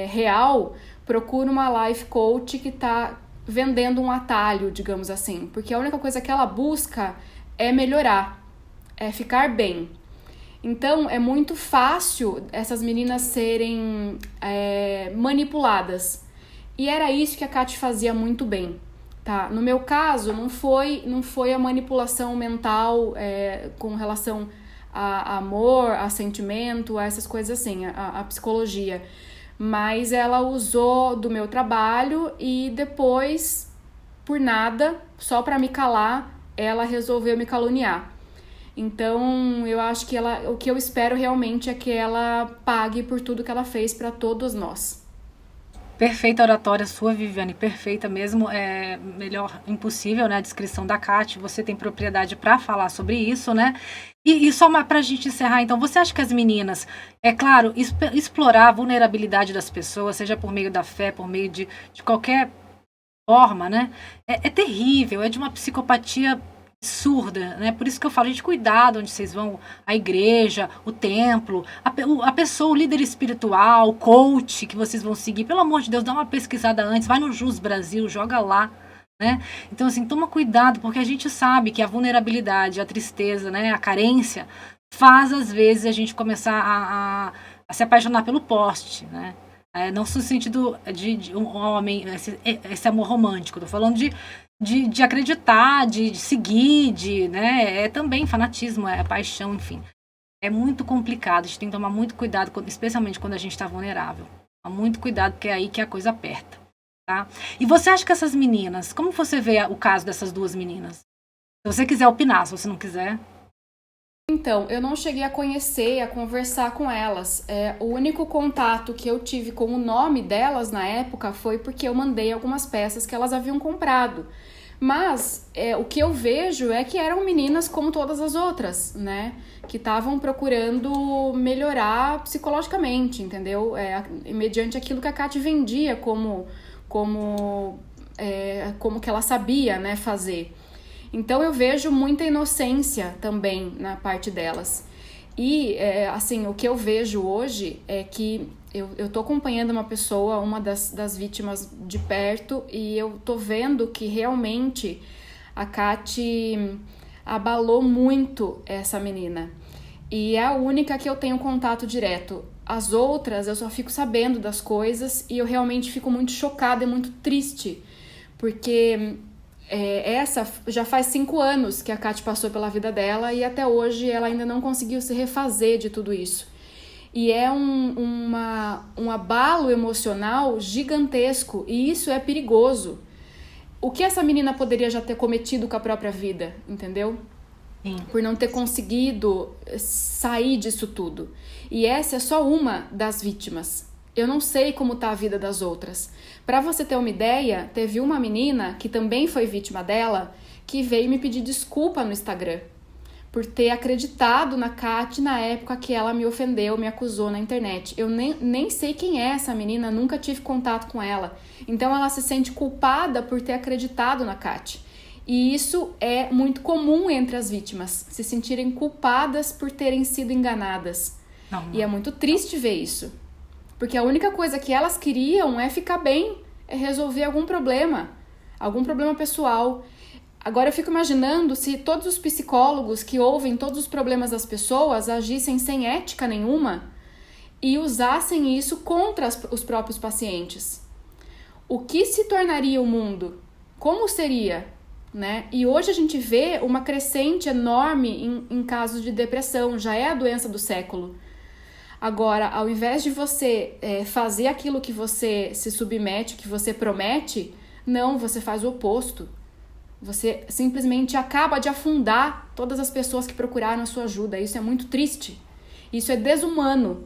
G: real, procura uma life coach que está vendendo um atalho, digamos assim, porque a única coisa que ela busca é melhorar, é ficar bem. Então é muito fácil essas meninas serem manipuladas, e era isso que a Kati fazia muito bem, tá? No meu caso, não foi a manipulação mental com relação a amor, a sentimento, a essas coisas assim, a psicologia. Mas ela usou do meu trabalho e depois, por nada, só para me calar, ela resolveu me caluniar. Então, eu acho que o que eu espero realmente é que ela pague por tudo que ela fez para todos nós.
A: Perfeita oratória sua, Viviane, perfeita mesmo, melhor impossível, né, a descrição da Kati, você tem propriedade para falar sobre isso, né, e só para a gente encerrar, então, você acha que as meninas, claro, explorar a vulnerabilidade das pessoas, seja por meio da fé, por meio de qualquer forma, né, é terrível, é de uma psicopatia absurda, né? Por isso que eu falo, gente, cuidado onde vocês vão, a igreja, o templo, a pessoa, o líder espiritual, o coach que vocês vão seguir, pelo amor de Deus, dá uma pesquisada antes, vai no Jus Brasil, joga lá, né? Então, assim, toma cuidado, porque a gente sabe que a vulnerabilidade, a tristeza, né, a carência, faz, às vezes, a gente começar a se apaixonar pelo poste, né? Não no sentido de um homem, esse amor romântico, tô falando de acreditar, de seguir, né? Também fanatismo, paixão, enfim. É muito complicado, a gente tem que tomar muito cuidado, especialmente quando a gente está vulnerável. Tomar muito cuidado, porque é aí que a coisa aperta, tá? E você acha que essas meninas, como você vê o caso dessas duas meninas? Se você quiser opinar, se você não quiser...
G: Então, eu não cheguei a conhecer, a conversar com elas. O único contato que eu tive com o nome delas na época foi porque eu mandei algumas peças que elas haviam comprado. Mas o que eu vejo é que eram meninas como todas as outras, né? Que estavam procurando melhorar psicologicamente, entendeu? Mediante aquilo que a Kati vendia como que ela sabia, né, fazer. Então eu vejo muita inocência também na parte delas. E, assim, o que eu vejo hoje é que eu tô acompanhando uma pessoa, uma das vítimas de perto, e eu tô vendo que realmente a Kati abalou muito essa menina. E é a única que eu tenho contato direto. As outras, eu só fico sabendo das coisas e eu realmente fico muito chocada e muito triste, porque... essa já faz 5 anos que a Kati passou pela vida dela e até hoje ela ainda não conseguiu se refazer de tudo isso. E é um abalo emocional gigantesco, e isso é perigoso. O que essa menina poderia já ter cometido com a própria vida, entendeu? Sim. Por não ter conseguido sair disso tudo. E essa é só uma das vítimas. Eu não sei como tá a vida das outras. Para você ter uma ideia, teve uma menina que também foi vítima dela, que veio me pedir desculpa no Instagram por ter acreditado na Kati na época que ela me ofendeu, me acusou na internet. Eu nem sei quem é essa menina, nunca tive contato com ela. Então ela se sente culpada por ter acreditado na Kati. E isso é muito comum entre as vítimas, se sentirem culpadas por terem sido enganadas. Não. E é muito triste ver isso. Porque a única coisa que elas queriam é ficar bem, é resolver algum problema pessoal. Agora eu fico imaginando se todos os psicólogos que ouvem todos os problemas das pessoas agissem sem ética nenhuma e usassem isso contra os próprios pacientes. O que se tornaria o mundo? Como seria? Né? E hoje a gente vê uma crescente enorme em casos de depressão, já é a doença do século. Agora, ao invés de você fazer aquilo que você se submete, que você promete, não, você faz o oposto. Você simplesmente acaba de afundar todas as pessoas que procuraram a sua ajuda. Isso é muito triste. Isso é desumano.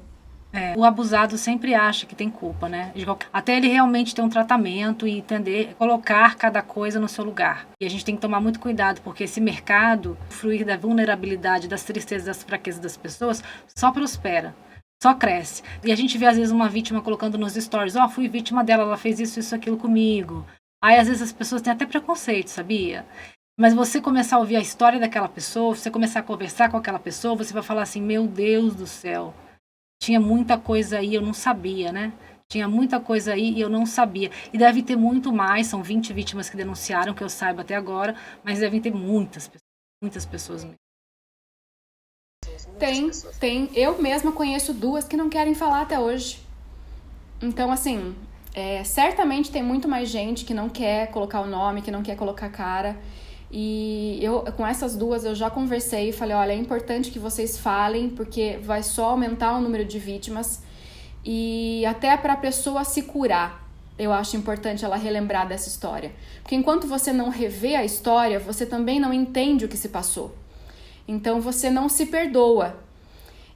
A: O abusado sempre acha que tem culpa, né? Até ele realmente ter um tratamento e entender, colocar cada coisa no seu lugar. E a gente tem que tomar muito cuidado, porque esse mercado, fruir da vulnerabilidade, das tristezas, das fraquezas das pessoas, só prospera. Só cresce. E a gente vê, às vezes, uma vítima colocando nos stories, fui vítima dela, ela fez isso, aquilo comigo. Aí, às vezes, as pessoas têm até preconceito, sabia? Mas você começar a ouvir a história daquela pessoa, você começar a conversar com aquela pessoa, você vai falar assim, meu Deus do céu, tinha muita coisa aí, eu não sabia, né? Tinha muita coisa aí e eu não sabia. E deve ter muito mais, são 20 vítimas que denunciaram, que eu saiba até agora, mas devem ter muitas pessoas mesmo.
G: Tem. Eu mesma conheço 2 que não querem falar até hoje. Então, assim, certamente tem muito mais gente que não quer colocar o nome, que não quer colocar a cara. E com essas 2 eu já conversei e falei, olha, é importante que vocês falem, porque vai só aumentar o número de vítimas. E até para a pessoa se curar, eu acho importante ela relembrar dessa história. Porque enquanto você não revê a história, você também não entende o que se passou. Então você não se perdoa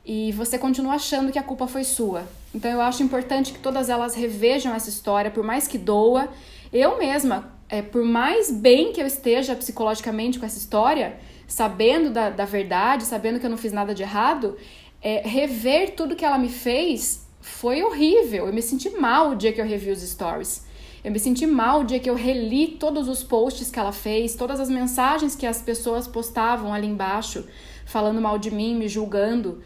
G: e você continua achando que a culpa foi sua. Então eu acho importante que todas elas revejam essa história, por mais que doa. Eu mesma, por mais bem que eu esteja psicologicamente com essa história, sabendo da verdade, sabendo que eu não fiz nada de errado, rever tudo que ela me fez foi horrível. Eu me senti mal o dia que eu revi os stories. Eu me senti mal o dia que eu reli todos os posts que ela fez, todas as mensagens que as pessoas postavam ali embaixo, falando mal de mim, me julgando.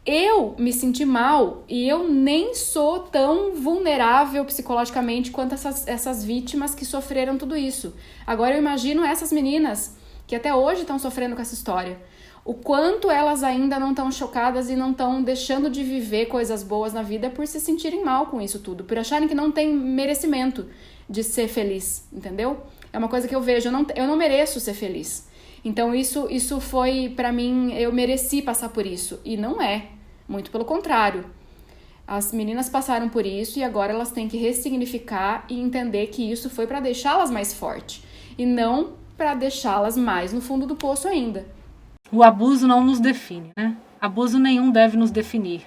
G: Eu me senti mal e eu nem sou tão vulnerável psicologicamente quanto essas vítimas que sofreram tudo isso. Agora eu imagino essas meninas que até hoje estão sofrendo com essa história. O quanto elas ainda não estão chocadas e não estão deixando de viver coisas boas na vida por se sentirem mal com isso tudo, por acharem que não tem merecimento de ser feliz, entendeu? É uma coisa que eu vejo, eu não mereço ser feliz. Então isso foi, pra mim, eu mereci passar por isso. E não é, muito pelo contrário. As meninas passaram por isso e agora elas têm que ressignificar e entender que isso foi pra deixá-las mais fortes e não pra deixá-las mais no fundo do poço ainda.
A: O abuso não nos define, né? Abuso nenhum deve nos definir.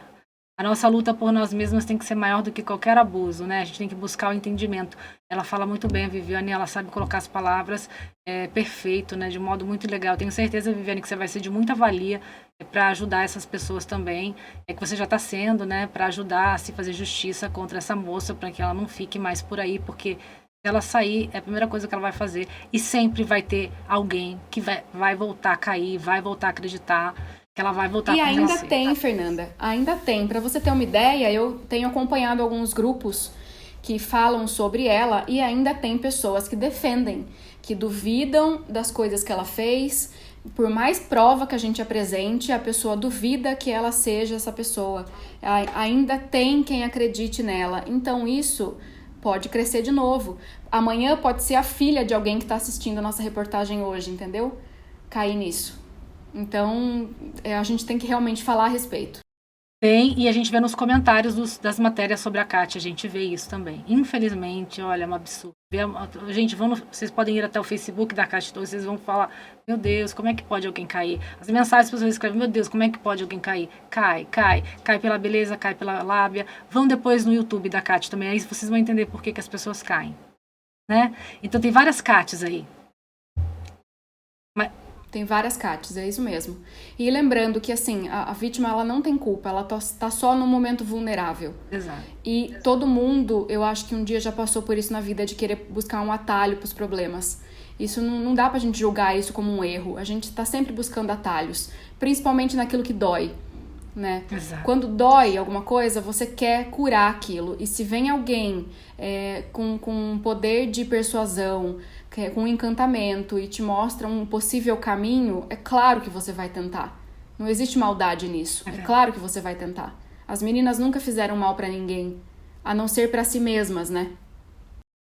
A: A nossa luta por nós mesmas tem que ser maior do que qualquer abuso, né? A gente tem que buscar o entendimento. Ela fala muito bem, a Viviane, ela sabe colocar as palavras perfeito, né? De um modo muito legal. Tenho certeza, Viviane, que você vai ser de muita valia para ajudar essas pessoas também. Que você já está sendo, né? Para ajudar a se fazer justiça contra essa moça, para que ela não fique mais por aí, porque se ela sair, é a primeira coisa que ela vai fazer. E sempre vai ter alguém que vai voltar a cair, vai voltar a acreditar, que ela vai voltar a convencer.
G: E ainda tem, Fernanda, ainda tem. Para você ter uma ideia, eu tenho acompanhado alguns grupos que falam sobre ela e ainda tem pessoas que defendem, que duvidam das coisas que ela fez. Por mais prova que a gente apresente, a pessoa duvida que ela seja essa pessoa. Ainda tem quem acredite nela. Então isso pode crescer de novo. Amanhã pode ser a filha de alguém que está assistindo a nossa reportagem hoje, entendeu? Cair nisso. Então, a gente tem que realmente falar a respeito.
A: Tem, e a gente vê nos comentários das matérias sobre a Kátia, a gente vê isso também. Infelizmente, olha, é um absurdo. Gente, vocês podem ir até o Facebook da Kátia, então vocês vão falar, meu Deus, como é que pode alguém cair? As mensagens que as pessoas escrevem, meu Deus, como é que pode alguém cair? Cai pela beleza, cai pela lábia. Vão depois no YouTube da Kátia também, aí vocês vão entender por que as pessoas caem. Né? Então tem várias Kátias aí.
G: Tem várias Kátias, é isso mesmo. E lembrando que, assim, a vítima, ela não tem culpa, ela tá só no momento vulnerável.
A: Exato.
G: E todo mundo, eu acho que um dia já passou por isso na vida, de querer buscar um atalho pros problemas. Isso não dá pra gente julgar isso como um erro. A gente tá sempre buscando atalhos, principalmente naquilo que dói. né?
A: Exato.
G: Quando dói alguma coisa, você quer curar aquilo. E se vem alguém com poder de persuasão, com encantamento e te mostra um possível caminho, é claro que você vai tentar. Não existe maldade nisso. É claro que você vai tentar. As meninas nunca fizeram mal pra ninguém, a não ser pra si mesmas, né?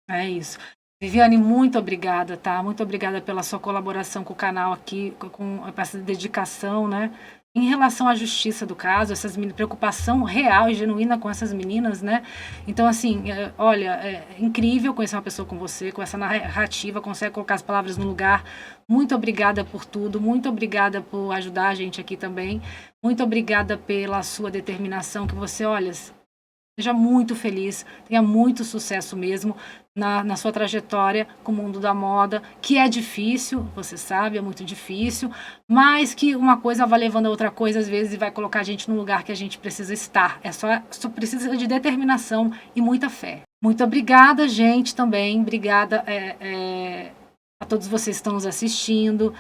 A: É isso. Viviane, muito obrigada, tá? Muito obrigada pela sua colaboração com o canal aqui, com essa dedicação, né? Em relação à justiça do caso, essa preocupação real e genuína com essas meninas, né? Então, assim, olha, é incrível conhecer uma pessoa com você, com essa narrativa, consegue colocar as palavras no lugar. Muito obrigada por tudo, muito obrigada por ajudar a gente aqui também. Muito obrigada pela sua determinação, que você, olha, seja muito feliz, tenha muito sucesso mesmo na sua trajetória com o mundo da moda, que é difícil, você sabe, é muito difícil, mas que uma coisa vai levando a outra coisa às vezes e vai colocar a gente no lugar que a gente precisa estar. Só precisa de determinação e muita fé. Muito obrigada, gente, também. Obrigada a todos vocês que estão nos assistindo.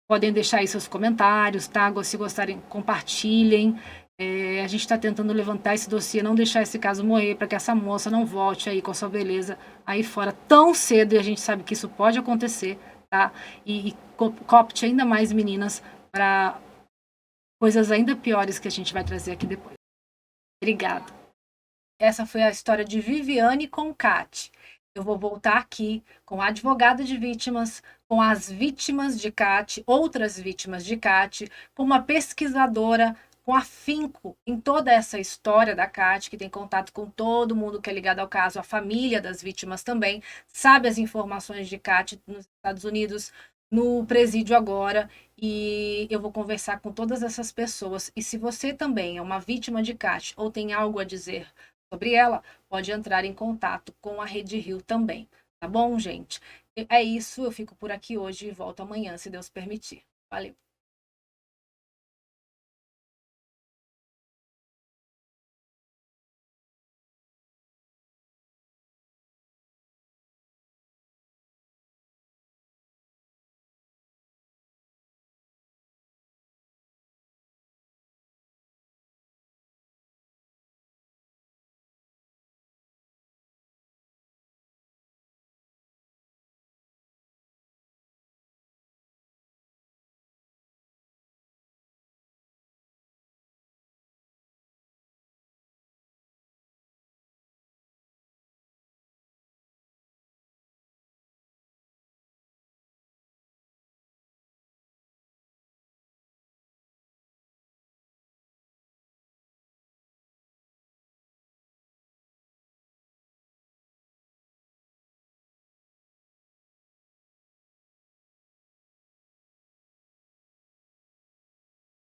A: Podem deixar aí seus comentários, tá? Se gostarem, compartilhem. A gente está tentando levantar esse dossiê, não deixar esse caso morrer, para que essa moça não volte aí com a sua beleza aí fora tão cedo, e a gente sabe que isso pode acontecer, tá? E copte ainda mais meninas para coisas ainda piores que a gente vai trazer aqui depois. Obrigada. Essa foi a história de Viviane com Kat. Eu vou voltar aqui com a advogada de vítimas, com as vítimas de Kat, outras vítimas de Kat, com uma pesquisadora com afinco em toda essa história da Kat, que tem contato com todo mundo que é ligado ao caso, a família das vítimas também, sabe as informações de Kat nos Estados Unidos, no presídio agora, e eu vou conversar com todas essas pessoas. E se você também é uma vítima de Kat ou tem algo a dizer sobre ela, pode entrar em contato com a Rede Rio também. Tá bom, gente? É isso, eu fico por aqui hoje e volto amanhã, se Deus permitir. Valeu!